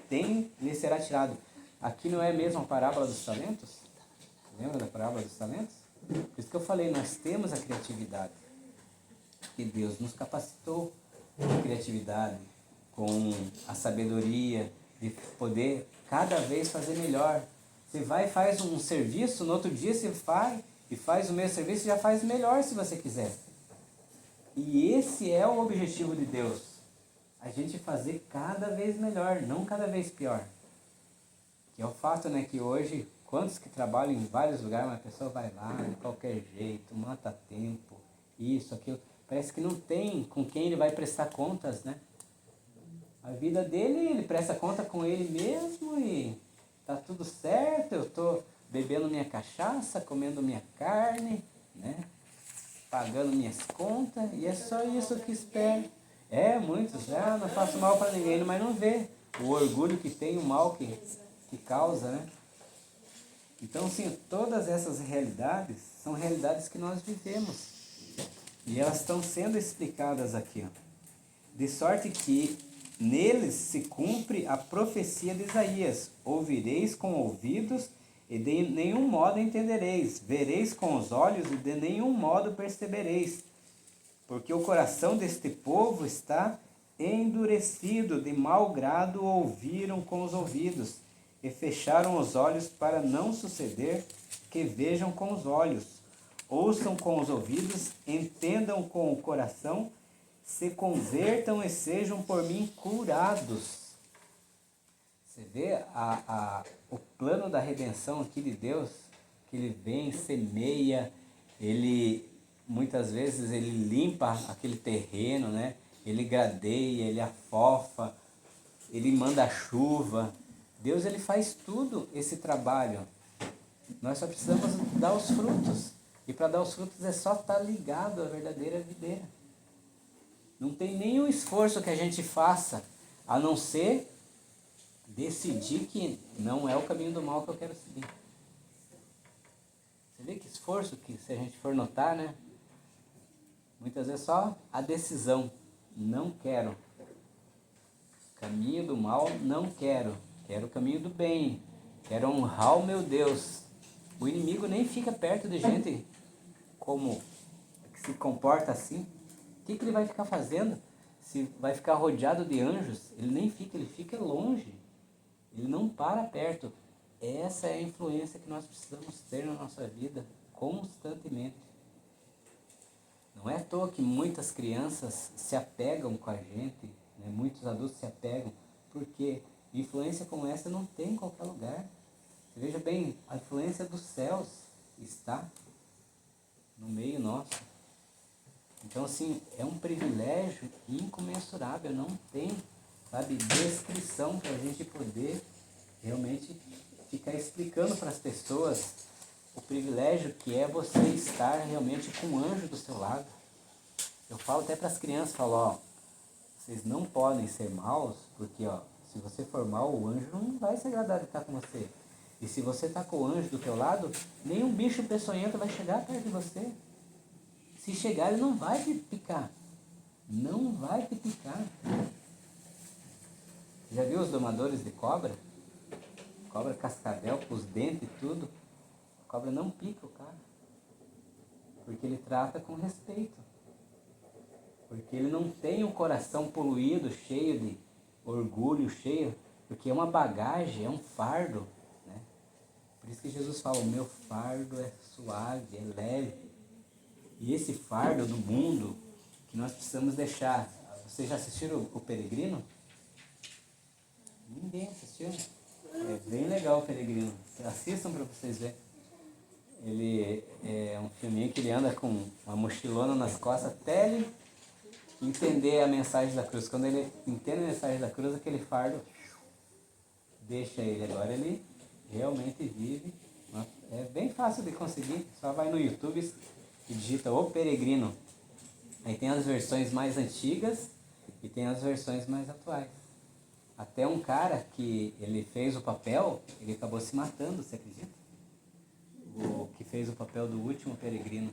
tem lhe será tirado. Aqui não é mesmo a parábola dos talentos? Lembra da parábola dos talentos? Por isso que eu falei, nós temos a criatividade. Que Deus nos capacitou com a criatividade, com a sabedoria, de poder cada vez fazer melhor. Você vai e faz um serviço, no outro dia você vai e faz o mesmo serviço e já faz melhor se você quiser. E esse é o objetivo de Deus. A gente fazer cada vez melhor, não cada vez pior. Que é o fato, né, que hoje, quantos que trabalham em vários lugares, uma pessoa vai lá de qualquer jeito, mata tempo, isso, aquilo. Parece que não tem com quem ele vai prestar contas, né? A vida dele, ele presta conta com ele mesmo e tá tudo certo, eu tô bebendo minha cachaça, comendo minha carne, né? Pagando minhas contas, e é só isso que espero. Muitos, não faço mal para ninguém, mas não vê o orgulho que tem, o mal que causa, né? Então, sim, todas essas realidades são realidades que nós vivemos. E elas estão sendo explicadas aqui, ó. De sorte que neles se cumpre a profecia de Isaías. Ouvireis com ouvidos e de nenhum modo entendereis. Vereis com os olhos e de nenhum modo percebereis. Porque o coração deste povo está endurecido, de mau grado ouviram com os ouvidos e fecharam os olhos para não suceder que vejam com os olhos, ouçam com os ouvidos, entendam com o coração, se convertam e sejam por mim curados. Você vê o plano da redenção aqui de Deus, que ele vem, semeia, ele muitas vezes ele limpa aquele terreno, né? Ele gradeia, ele afofa, ele manda a chuva. Deus, ele faz tudo esse trabalho. Nós só precisamos dar os frutos. E para dar os frutos é só estar ligado à verdadeira videira. Não tem nenhum esforço que a gente faça, a não ser decidir que não é o caminho do mal que eu quero seguir. Você vê que esforço que, se a gente for notar, né? Muitas vezes só a decisão. Não quero. Caminho do mal, não quero. Quero o caminho do bem. Quero honrar o meu Deus. O inimigo nem fica perto de gente como que se comporta assim. O que ele vai ficar fazendo? Se vai ficar rodeado de anjos, ele nem fica, ele fica longe. Ele não para perto. Essa é a influência que nós precisamos ter na nossa vida constantemente. Não é à toa que muitas crianças se apegam com a gente, né? Muitos adultos se apegam, porque influência como essa não tem em qualquer lugar. Você veja bem, a influência dos céus está no meio nosso. Então, assim, é um privilégio incomensurável, não tem, sabe, descrição para a gente poder realmente ficar explicando para as pessoas o privilégio que é você estar realmente com um anjo do seu lado. Eu falo até para as crianças, falo, ó, vocês não podem ser maus, porque, ó, se você for mal, o anjo não vai se agradar de estar com você. E se você está com o anjo do teu lado, nenhum bicho peçonhento vai chegar perto de você. Se chegar, ele não vai te picar. Não vai te picar. Já viu os domadores de cobra? Cobra cascavel, com os dentes e tudo. A cobra não pica o cara. Porque ele trata com respeito. Porque ele não tem o coração poluído, cheio de orgulho, cheio. Porque é uma bagagem, é um fardo. Né? Por isso que Jesus fala, o meu fardo é suave, é leve. E esse fardo do mundo que nós precisamos deixar. Vocês já assistiram o Peregrino? Ninguém assistiu. É bem legal o Peregrino. Assistam para vocês verem. Ele é um filminho que ele anda com uma mochilona nas costas até ele entender a mensagem da cruz. Quando ele entende a mensagem da cruz, aquele fardo deixa ele. Agora ele realmente vive. É bem fácil de conseguir. Só vai no YouTube e digita O Peregrino. Aí tem as versões mais antigas e tem as versões mais atuais. Até um cara que ele fez o papel, ele acabou se matando, você acredita? O que fez o papel do último peregrino.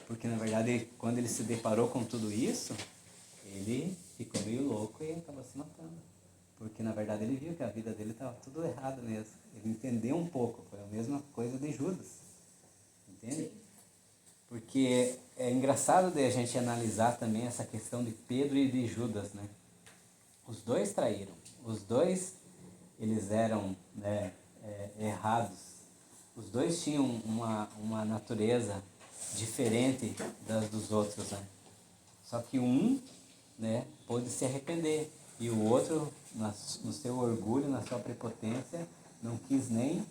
Porque na verdade, quando ele se deparou com tudo isso, ele ficou meio louco e acabou se matando. Porque na verdade ele viu que a vida dele estava tudo errado mesmo. Ele entendeu um pouco, foi a mesma coisa de Judas. Entende? Porque é engraçado de a gente analisar também essa questão de Pedro e de Judas, né? Os dois traíram. Os dois, eles eram, né, errados. Os dois tinham uma natureza diferente das dos outros, né? Só que um, né, pôde se arrepender. E o outro, no seu orgulho, na sua prepotência, não quis nem.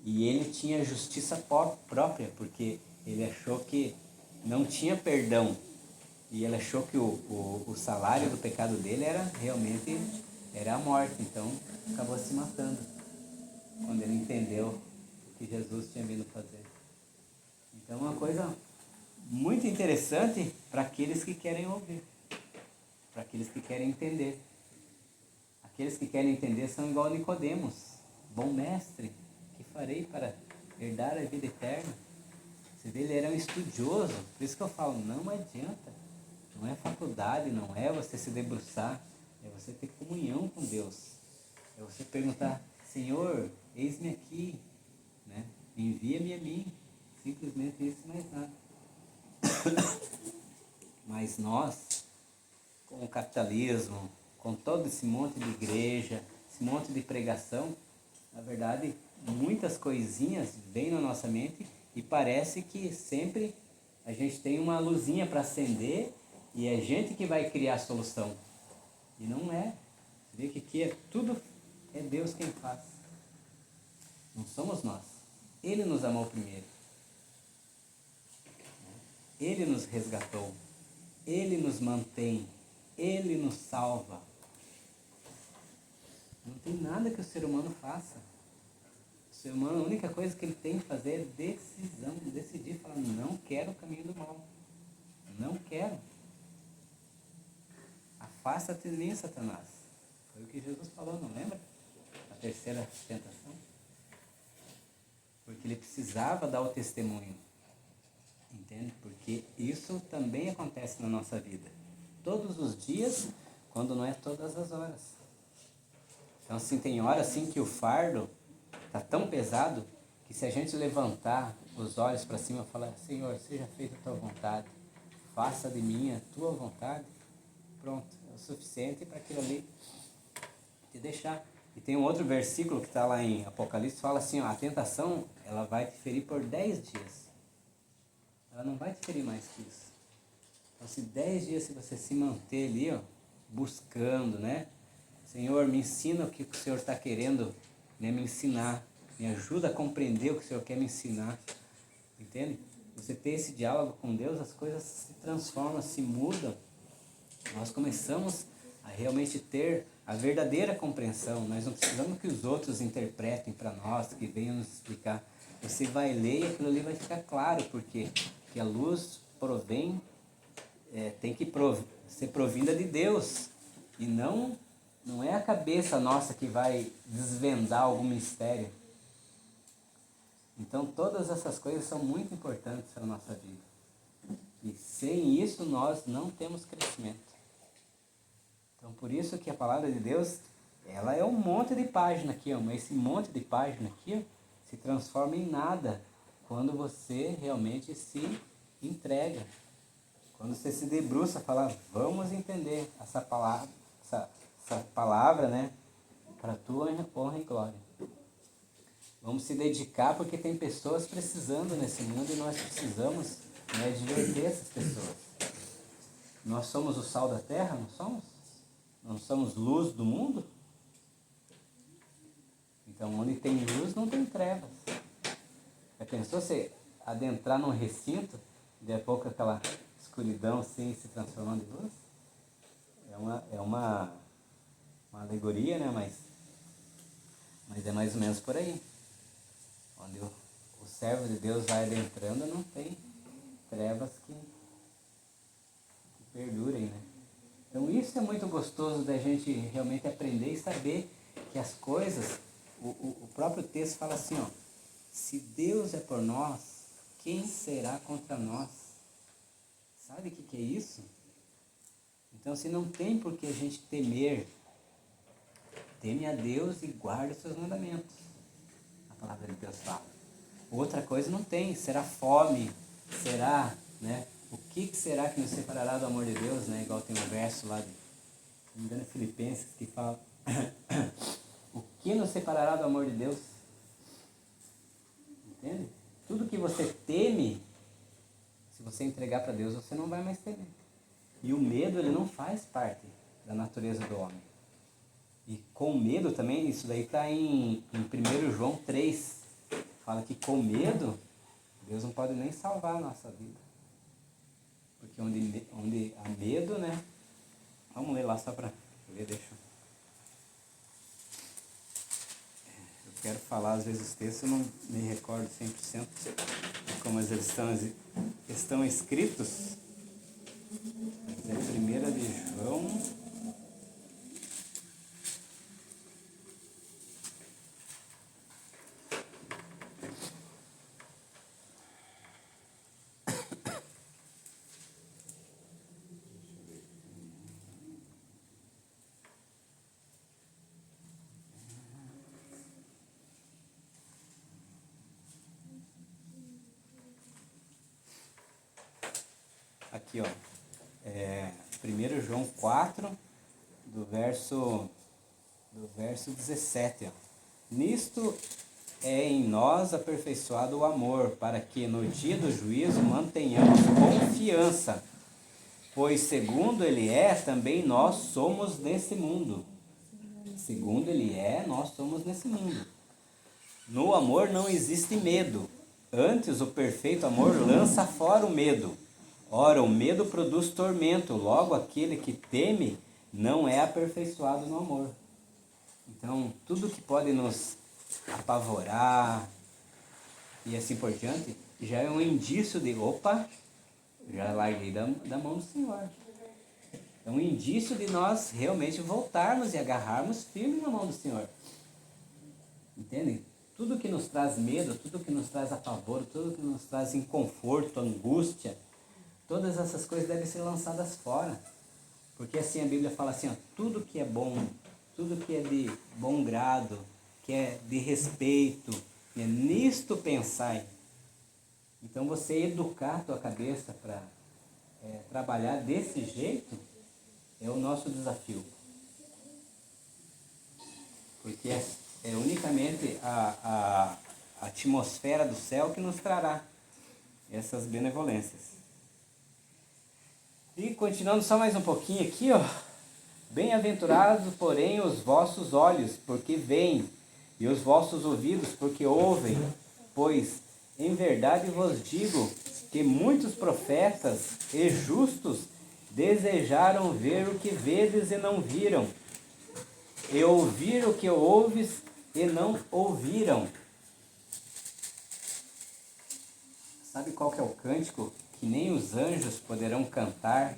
E ele tinha justiça própria, porque ele achou que não tinha perdão. E ele achou que o salário do pecado dele era realmente a morte. Então, acabou se matando. Quando ele entendeu o que Jesus tinha vindo fazer. Então, é uma coisa muito interessante para aqueles que querem ouvir. para aqueles que querem entender. Aqueles que querem entender são igual a Nicodemos. Bom mestre, que farei para herdar a vida eterna? Você vê, ele era um estudioso. Por isso que eu falo, não adianta. Não é faculdade, não é você se debruçar. É você ter comunhão com Deus. É você perguntar, Senhor, eis-me aqui, né? Envia-me a mim. Simplesmente isso, mais nada. Mas nós, com o capitalismo, com todo esse monte de igreja, esse monte de pregação, na verdade, muitas coisinhas vêm na nossa mente e parece que sempre a gente tem uma luzinha para acender e é a gente que vai criar a solução. E não é. Você vê que aqui tudo é Deus quem faz. Não somos nós. Ele nos amou primeiro. Ele nos resgatou. Ele nos mantém. Ele nos salva. Não tem nada que o ser humano faça. O ser humano, a única coisa que ele tem que fazer é decisão, decidir, falar, não quero o caminho do mal. Não quero. Afasta-te de mim, Satanás. Foi o que Jesus falou, não lembra? A terceira tentação. Porque ele precisava dar o testemunho. Entende? Porque isso também acontece na nossa vida. Todos os dias, quando não é todas as horas. Então, assim, tem horas assim que o fardo está tão pesado que se a gente levantar os olhos para cima e falar, Senhor, seja feita a tua vontade, faça de mim a tua vontade, pronto, é o suficiente para aquilo ali te deixar. E tem um outro versículo que está lá em Apocalipse, fala assim, ó, a tentação, ela vai te ferir por 10 dias. Ela não vai te ferir mais que isso. Então, se 10 dias, se você se manter ali, ó, buscando, né? Senhor, me ensina o que o Senhor está querendo, né, me ensinar. Me ajuda a compreender o que o Senhor quer me ensinar. Entende? Você ter esse diálogo com Deus, as coisas se transformam, se mudam. Nós começamos a realmente ter a verdadeira compreensão. Nós não precisamos que os outros interpretem para nós, que venham nos explicar. Você vai ler e aquilo ali vai ficar claro, porque a luz provém, tem que ser provinda de Deus. E não é a cabeça nossa que vai desvendar algum mistério. Então todas essas coisas são muito importantes para a nossa vida. E sem isso nós não temos crescimento. Então por isso que a palavra de Deus, ela é um monte de página aqui, ó, mas esse monte de página aqui, ó, se transforma em nada quando você realmente se entrega. Quando você se debruça, fala, vamos entender essa palavra, né, para a tua honra e glória. Vamos se dedicar porque tem pessoas precisando nesse mundo e nós precisamos, né, divertir essas pessoas. Nós somos o sal da terra, não somos? Não somos luz do mundo? Então, onde tem luz, não tem trevas. Já pensou você adentrar num recinto, e de a pouco aquela escuridão assim se transformando em luz? É uma alegoria, né? Mas é mais ou menos por aí. Onde o servo de Deus vai adentrando, não tem trevas que perdurem, né? Então isso é muito gostoso da gente realmente aprender e saber que as coisas, o próprio texto fala assim, ó, se Deus é por nós, quem será contra nós? Sabe o que é isso? Então, se não tem por que a gente temer, teme a Deus e guarde os seus mandamentos. A palavra de Deus fala. Outra coisa não tem, será fome, será, né? O que será que nos separará do amor de Deus, né? Igual tem um verso lá, se não me engano, é Filipenses, que fala o que nos separará do amor de Deus? Entende? Tudo que você teme, se você entregar para Deus, você não vai mais temer. E o medo, ele não faz parte da natureza do homem. E com medo também, isso daí está em 1 João 3. Fala que com medo, Deus não pode nem salvar a nossa vida. Porque onde há medo, né? Vamos ler lá só para ver, deixa. Eu quero falar, às vezes, os textos, eu não me recordo 100% de como eles estão escritos. Mas é 1 de João. Aqui, ó. 1 João 4, do verso 17. Ó. Nisto é em nós aperfeiçoado o amor, para que no dia do juízo mantenhamos confiança. Pois segundo ele é, também nós somos nesse mundo. Segundo ele é, nós somos nesse mundo. No amor não existe medo. Antes, o perfeito amor lança fora o medo. Ora, o medo produz tormento. Logo, aquele que teme não é aperfeiçoado no amor. Então, tudo que pode nos apavorar e assim por diante, já é um indício de, opa, já larguei da mão do Senhor. É um indício de nós realmente voltarmos e agarrarmos firme na mão do Senhor. Entendem? Tudo que nos traz medo, tudo que nos traz apavoro, tudo que nos traz inconforto, angústia, todas essas coisas devem ser lançadas fora. Porque assim a Bíblia fala assim, ó, tudo que é bom, tudo que é de bom grado, que é de respeito, é nisto pensai. Então você educar a tua cabeça para trabalhar desse jeito é o nosso desafio. Porque é unicamente a atmosfera do céu que nos trará essas benevolências. E continuando só mais um pouquinho aqui, ó. Bem-aventurados, porém, os vossos olhos, porque veem, e os vossos ouvidos, porque ouvem. Pois, em verdade vos digo, que muitos profetas e justos desejaram ver o que vedes e não viram, e ouvir o que ouves e não ouviram. Sabe qual que é o cântico que nem os anjos poderão cantar,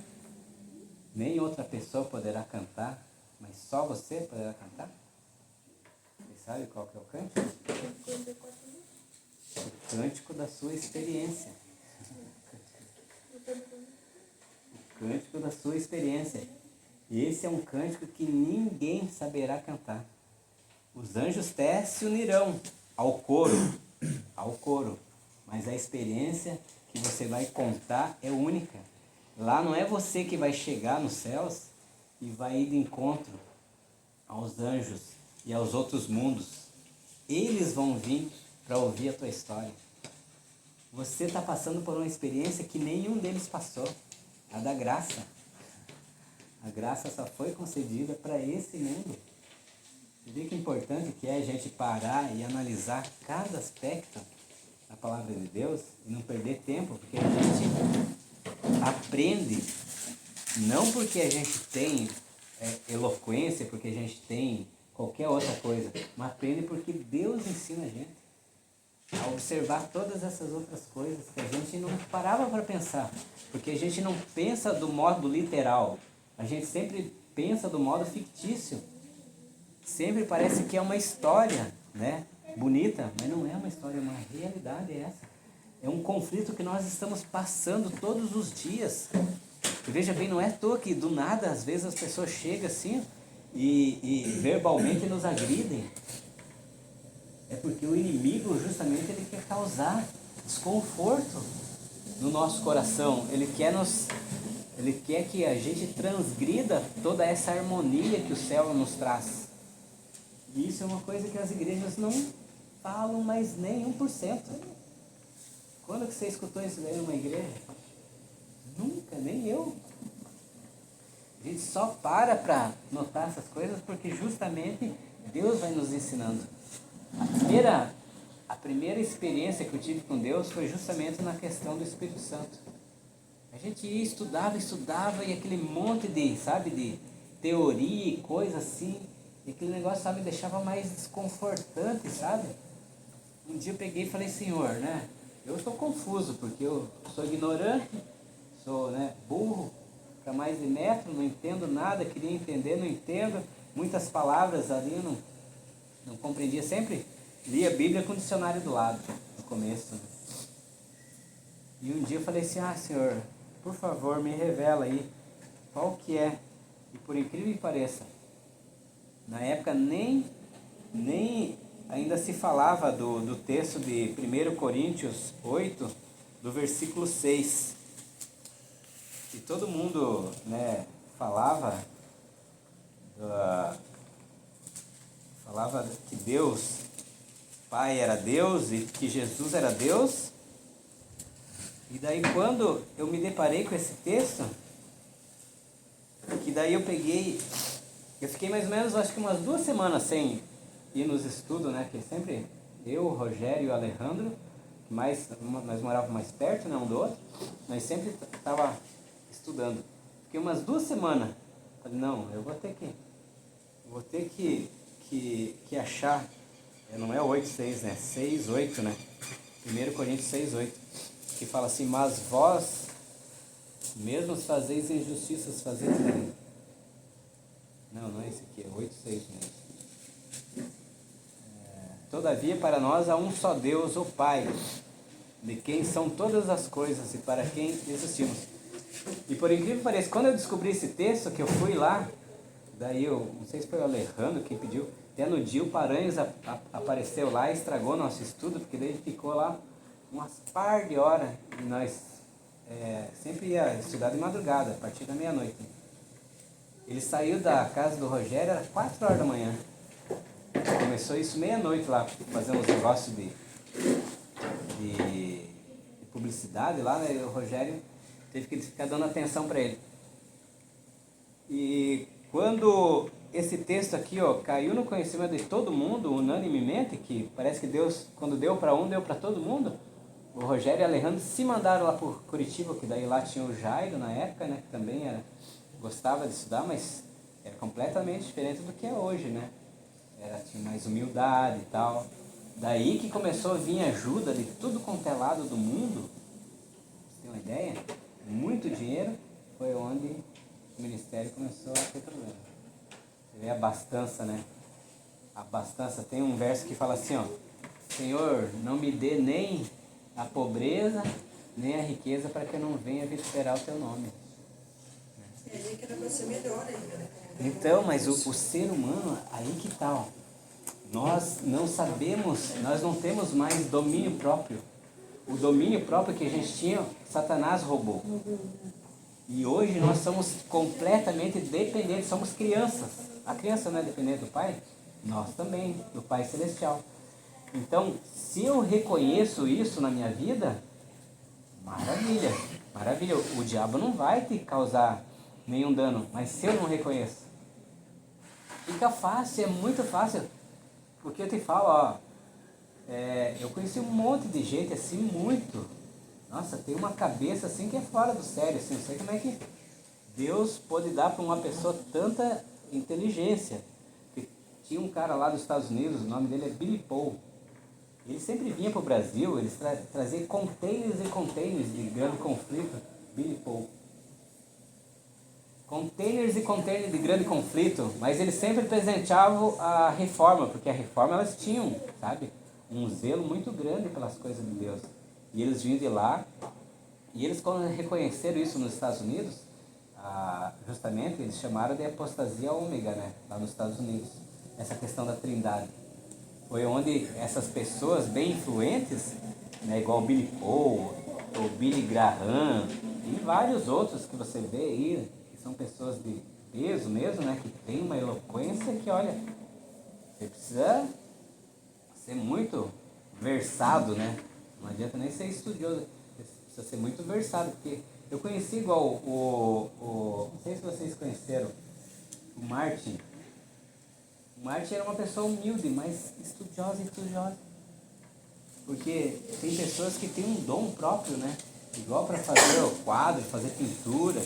nem outra pessoa poderá cantar, mas só você poderá cantar? Você sabe qual que é o cântico? O cântico da sua experiência. O cântico da sua experiência. Esse é um cântico que ninguém saberá cantar. Os anjos até se unirão ao coro, mas a experiência que você vai contar é única. Lá não é você que vai chegar nos céus e vai ir de encontro aos anjos e aos outros mundos. Eles vão vir para ouvir a tua história. Você está passando por uma experiência que nenhum deles passou, a da graça. A graça só foi concedida para esse mundo. Você vê que importante que é a gente parar e analisar cada aspecto da palavra de Deus e não perder tempo, porque a gente aprende não porque a gente tem eloquência, porque a gente tem qualquer outra coisa, mas aprende porque Deus ensina a gente a observar todas essas outras coisas que a gente não parava para pensar, porque a gente não pensa do modo literal, a gente sempre pensa do modo fictício. Sempre parece que é uma história, né, bonita, mas não é uma história, é uma realidade essa. É um conflito que nós estamos passando todos os dias. E veja bem, não é à toa que do nada, às vezes as pessoas chegam assim e verbalmente nos agridem. É porque o inimigo justamente ele quer causar desconforto no nosso coração. Ele quer que a gente transgrida toda essa harmonia que o céu nos traz. E isso é uma coisa que as igrejas não falam mais nem 1%. Quando que você escutou isso daí numa igreja? Nunca, nem eu. A gente só para notar essas coisas porque justamente Deus vai nos ensinando. A primeira experiência que eu tive com Deus foi justamente na questão do Espírito Santo. A gente ia, estudava e aquele monte de teoria e coisa assim, e aquele negócio, sabe, me deixava mais desconfortante, sabe? Um dia eu peguei e falei, Senhor, né, eu estou confuso, porque eu sou ignorante, sou, né, burro, para mais de metro, não entendo nada, queria entender, não entendo. Muitas palavras ali eu não compreendia. Sempre lia a Bíblia com o dicionário do lado, no começo. Né? E um dia eu falei assim, Senhor, por favor, me revela aí qual que é. E por incrível que pareça, na época nem ainda se falava do texto de 1 Coríntios 8, do versículo 6. E todo mundo, né, falava que Deus, Pai era Deus e que Jesus era Deus. E daí quando eu me deparei com esse texto, que daí eu fiquei mais ou menos, acho que umas 2 semanas sem ir nos estudos, né, que sempre eu, o Rogério e o Alejandro, nós morávamos mais perto, né, um do outro, nós sempre estava estudando. Fiquei umas 2 semanas, falei, não, eu vou ter que achar, não é 8:6, né, 6:8, né, 1 Coríntios 6:8, que fala assim, mas vós mesmos fazeis injustiças, fazeis bem. Não é esse aqui, é 8:6 mesmo. Todavia para nós há um só Deus, o Pai, de quem são todas as coisas e para quem existimos. E por incrível que pareça, quando eu descobri esse texto, que eu fui lá, daí eu, não sei se foi o Alejandro que pediu, até no dia o Paranhos apareceu lá e estragou nosso estudo, porque daí ele ficou lá umas par de horas, e nós sempre ia estudar de madrugada, a partir da meia-noite. Ele saiu da casa do Rogério, era 4 horas da manhã. Começou isso meia-noite lá, fazer uns negócios de publicidade lá, né? E o Rogério teve que ficar dando atenção para ele. E quando esse texto aqui, caiu no conhecimento de todo mundo, unanimemente, que parece que Deus, quando deu para um, deu para todo mundo, o Rogério e o Alejandro se mandaram lá por Curitiba, que daí lá tinha o Jairo na época, né? Que também gostava de estudar, mas era completamente diferente do que é hoje, né? Tinha mais humildade e tal. Daí que começou a vir ajuda de tudo quanto é lado do mundo. Você tem uma ideia? Muito dinheiro, foi onde o ministério começou a ter problema. Você vê a abastança, né? A abastança, tem um verso que fala assim, Senhor, não me dê nem a pobreza, nem a riqueza, para que eu não venha vituperar o teu nome. Ele que era para ser melhor ainda, né? Então, mas o ser humano, aí que tal? Nós não sabemos, nós não temos mais domínio próprio. O domínio próprio que a gente tinha, Satanás roubou. E hoje nós somos completamente dependentes, somos crianças. A criança não é dependente do pai? Nós também, do Pai Celestial. Então, se eu reconheço isso na minha vida, maravilha, maravilha. O diabo não vai te causar nenhum dano, mas se eu não reconheço, fica fácil, é muito fácil. Porque eu te falo, eu conheci um monte de gente assim, muito. Nossa, tem uma cabeça assim que é fora do sério, assim, não sei como é que Deus pode dar para uma pessoa tanta inteligência. Tinha um cara lá dos Estados Unidos, o nome dele é Billy Paul. Ele sempre vinha para o Brasil, ele trazia containers e containers de grande conflito. Billy Paul. Containers e containers de grande conflito, mas eles sempre presenteavam a reforma, porque a reforma elas tinham, sabe, um zelo muito grande pelas coisas de Deus. E eles vinham de lá, e eles quando reconheceram isso nos Estados Unidos, justamente eles chamaram de apostasia ômega, né, lá nos Estados Unidos, essa questão da trindade. Foi onde essas pessoas bem influentes, né, igual o Billy Paul, o Billy Graham, e vários outros que você vê aí, que são pessoas de peso mesmo, né, que tem uma eloquência que, olha, você precisa ser muito versado, né? Não adianta nem ser estudioso, precisa ser muito versado, porque eu conheci igual não sei se vocês conheceram, o Martin. O Martin era uma pessoa humilde, mas estudiosa. Porque tem pessoas que têm um dom próprio, né? Igual para fazer o quadro, fazer pintura.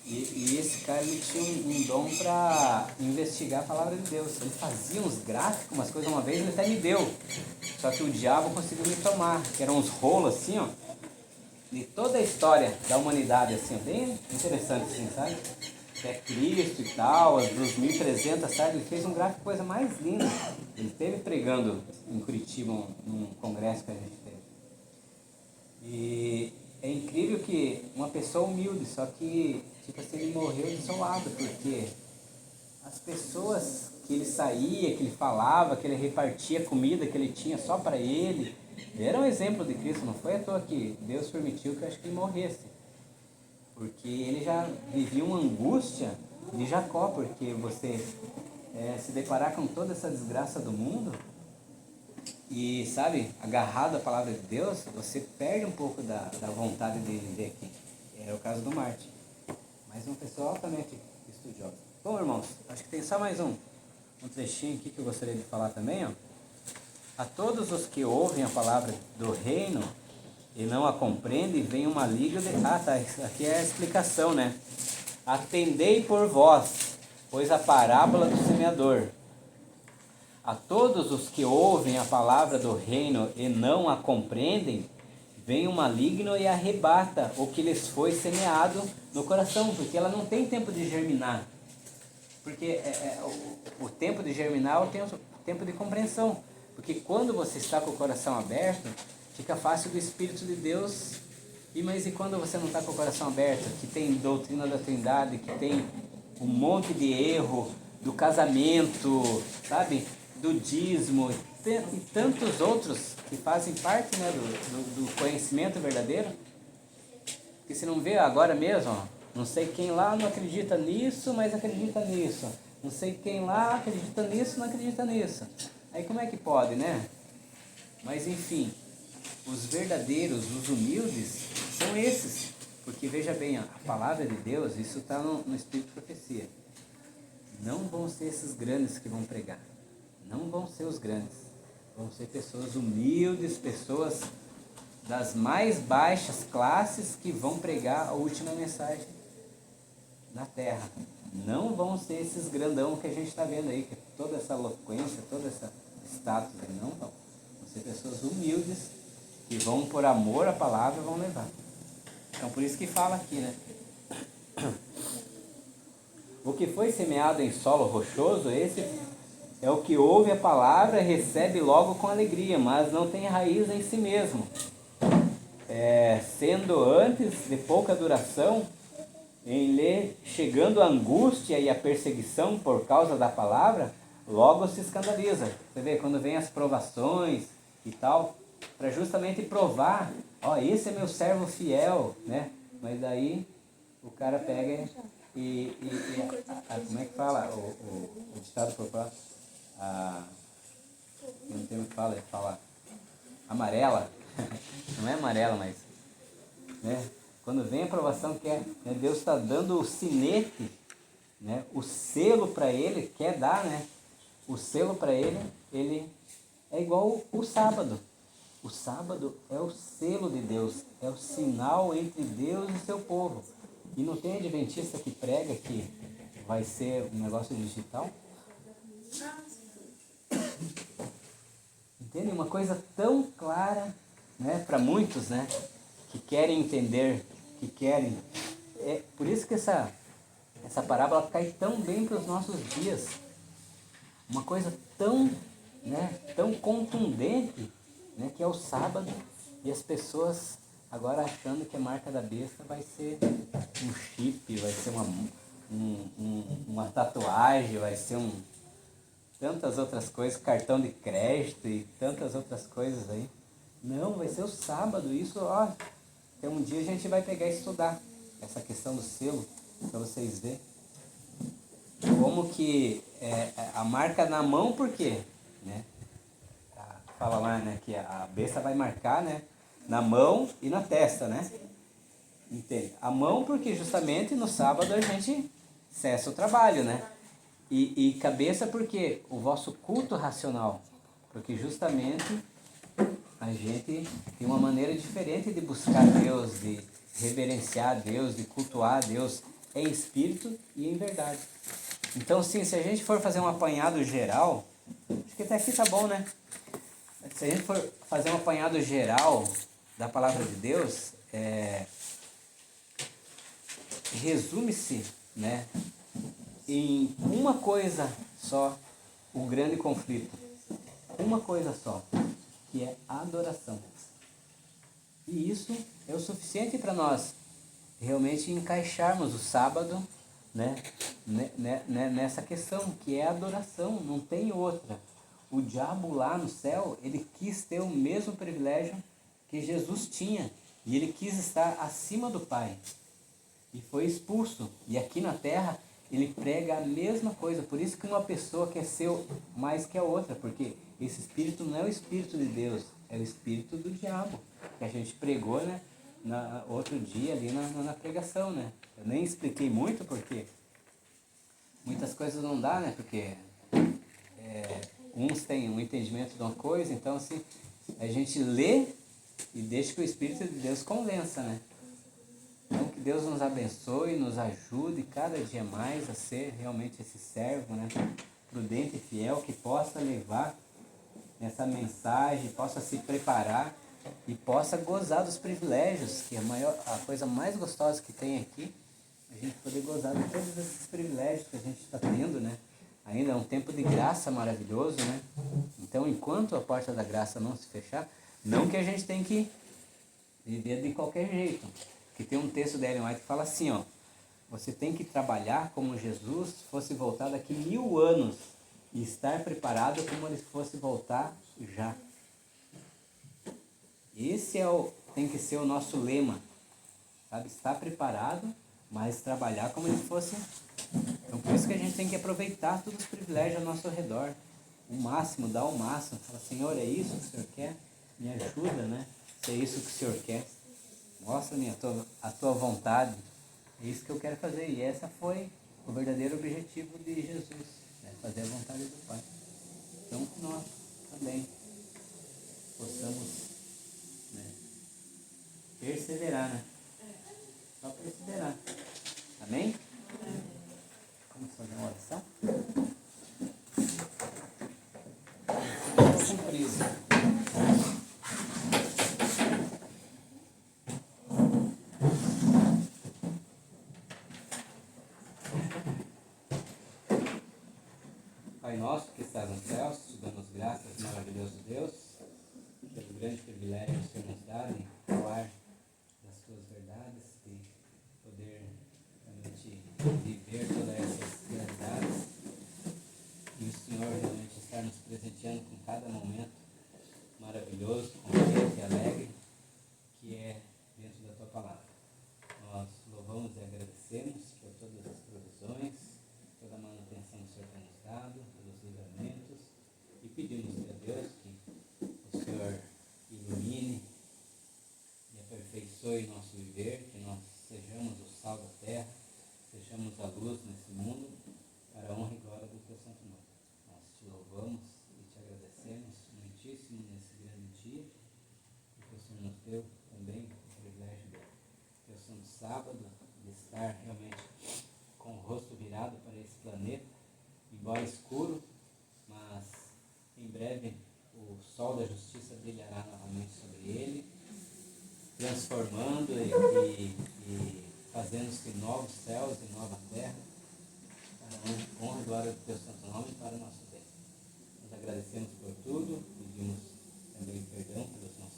E esse cara ele tinha um dom para investigar a palavra de Deus. Ele fazia uns gráficos, umas coisas, uma vez ele até me deu. Só que o diabo conseguiu me tomar, que eram uns rolos assim, de toda a história da humanidade, assim, bem interessante, assim, sabe? Até Cristo e tal, as 2300, sabe? Ele fez um gráfico, coisa mais linda. Ele esteve pregando em Curitiba, num congresso que a gente teve. E é incrível que uma pessoa humilde, só que, tipo assim, ele morreu desolado, porque as pessoas que ele saía, que ele falava, que ele repartia comida que ele tinha só para ele, era um exemplo de Cristo. Não foi à toa que Deus permitiu que eu acho que ele morresse. Porque ele já vivia uma angústia de Jacó, porque você se deparar com toda essa desgraça do mundo e, sabe, agarrado à palavra de Deus, você perde um pouco da vontade de viver aqui. Era o caso do Marte. Mas uma pessoa altamente estudiosa. Bom, irmãos, acho que tem só mais um trechinho aqui que eu gostaria de falar também, ó. A todos os que ouvem a palavra do reino e não a compreendem, vem uma liga de... Ah, tá, aqui é a explicação, né? Atendei por vós, pois a parábola do semeador. A todos os que ouvem a palavra do reino e não a compreendem, vem o maligno e arrebata o que lhes foi semeado no coração, porque ela não tem tempo de germinar. Porque o tempo de germinar é o tempo de compreensão. Porque quando você está com o coração aberto, fica fácil do Espírito de Deus. Mas e quando você não está com o coração aberto, que tem doutrina da Trindade, que tem um monte de erro do casamento, sabe? Do dízimo e tantos outros que fazem parte, né, do conhecimento verdadeiro. Porque se não vê agora mesmo, ó, não sei quem lá não acredita nisso, mas acredita nisso. Não sei quem lá acredita nisso, não acredita nisso. Aí como é que pode, né? Mas enfim, os verdadeiros, os humildes, são esses. Porque veja bem, ó, a palavra de Deus, isso está no Espírito de Profecia. Não vão ser esses grandes que vão pregar. Não vão ser os grandes. Vão ser pessoas humildes, pessoas das mais baixas classes que vão pregar a última mensagem na terra. Não vão ser esses grandão que a gente está vendo aí, que toda essa eloquência, toda essa status, não vão. Vão ser pessoas humildes que vão por amor à palavra e vão levar. Então por isso que fala aqui, né? O que foi semeado em solo rochoso, esse é o que ouve a palavra e recebe logo com alegria, mas não tem raiz em si mesmo. Sendo antes de pouca duração, em lhe chegando a angústia e a perseguição por causa da palavra, logo se escandaliza. Você vê, quando vem as provações e tal, para justamente provar, ó, esse é meu servo fiel, né? Mas daí o cara pega como é que fala? O ditado popular, não tem o que fala amarela, não é amarela, mas, né? Quando vem a aprovação, Deus está dando o sinete, né? O selo para ele, quer dar, né? O selo para ele é igual o sábado. O sábado é o selo de Deus, é o sinal entre Deus e seu povo. E não tem adventista que prega que vai ser um negócio digital? Entende? Uma coisa tão clara, né, para muitos, né, que querem entender, que querem. É por isso que essa parábola cai tão bem para os nossos dias. Uma coisa tão, né, tão contundente, né, que é o sábado, e as pessoas agora achando que a marca da besta vai ser um chip, vai ser uma tatuagem, vai ser tantas outras coisas, cartão de crédito e tantas outras coisas aí. Não, vai ser o sábado. Isso, ó, até um dia a gente vai pegar e estudar essa questão do selo, para vocês verem. Como que a marca na mão, por quê? Né? Fala lá, né, que a besta vai marcar, né, na mão e na testa, né? Entende? A mão porque justamente no sábado a gente cessa o trabalho, né? E cabeça porque o vosso culto racional, porque justamente a gente tem uma maneira diferente de buscar Deus, de reverenciar Deus, de cultuar Deus em espírito e em verdade. Então, sim, se a gente for fazer um apanhado geral, acho que até aqui tá bom, né? Se a gente for fazer um apanhado geral da palavra de Deus, resume-se, né, em uma coisa só, o grande conflito. Uma coisa só, que é a adoração. E isso é o suficiente para nós realmente encaixarmos o sábado, né, nessa questão, que é a adoração, não tem outra. O diabo lá no céu, ele quis ter o mesmo privilégio que Jesus tinha, e ele quis estar acima do Pai, e foi expulso. E aqui na terra, ele prega a mesma coisa. Por isso que uma pessoa quer ser mais que a outra, porque esse espírito não é o espírito de Deus, é o espírito do diabo, que a gente pregou, né, outro dia ali na pregação, né. Eu nem expliquei muito, porque muitas coisas não dá, né, porque uns têm um entendimento de uma coisa, então assim, a gente lê e deixa que o Espírito de Deus convença, né. Então que Deus nos abençoe, nos ajude cada dia mais a ser realmente esse servo, né, prudente e fiel, que possa levar essa mensagem, possa se preparar e possa gozar dos privilégios, que a coisa mais gostosa que tem aqui, a gente poder gozar de todos esses privilégios que a gente está tendo, né? Ainda é um tempo de graça maravilhoso, né? Então, enquanto a porta da graça não se fechar, não que a gente tem que viver de qualquer jeito. Porque tem um texto da Ellen White que fala assim, ó, você tem que trabalhar como Jesus fosse voltar daqui 1000 anos e estar preparado como ele fosse voltar já. Esse tem que ser o nosso lema, sabe? Estar preparado, mas trabalhar como ele fosse. Então por isso que a gente tem que aproveitar todos os privilégios ao nosso redor, o máximo, dar o máximo. Fala, Senhor, é isso que o Senhor quer? Me ajuda, né? Se é isso que o Senhor quer, mostra-me a tua vontade. É isso que eu quero fazer. E essa foi o verdadeiro objetivo de Jesus, né? Fazer a vontade do Pai. Então que nós também possamos, né, perseverar, né? Só perseverar. Amém? Vamos fazer uma oração? Cumprido. Pai nosso que estás nos céus, te damos graças, maravilhoso Deus, pelo grande privilégio que o Senhor nos dá de falar das tuas verdades, de poder realmente viver todas essas realidades, e o Senhor realmente estar nos presenteando com cada momento maravilhoso, contente e alegre, que é dentro da tua palavra. Nós louvamos e agradecemos por todas as provisões, toda a manutenção que o Senhor tem nos dado, pelos livramentos, e pedimos a Deus que o Senhor ilumine e aperfeiçoe nosso viver, que nós sejamos o sal da terra, sejamos a luz nesse mundo, para a honra e glória do teu santo nome. Nós te louvamos e te agradecemos muitíssimo nesse grande dia, porque o Senhor nos deu também o privilégio do teu santo sábado, de estar realmente com o rosto virado para esse planeta, embora escuro, mas em breve o sol da justiça brilhará novamente sobre ele, transformando e fazendo-se novos céus e nova terra, para a honra e glória do teu santo nome e para o nosso bem. Nós agradecemos por tudo, pedimos também perdão pelos nossos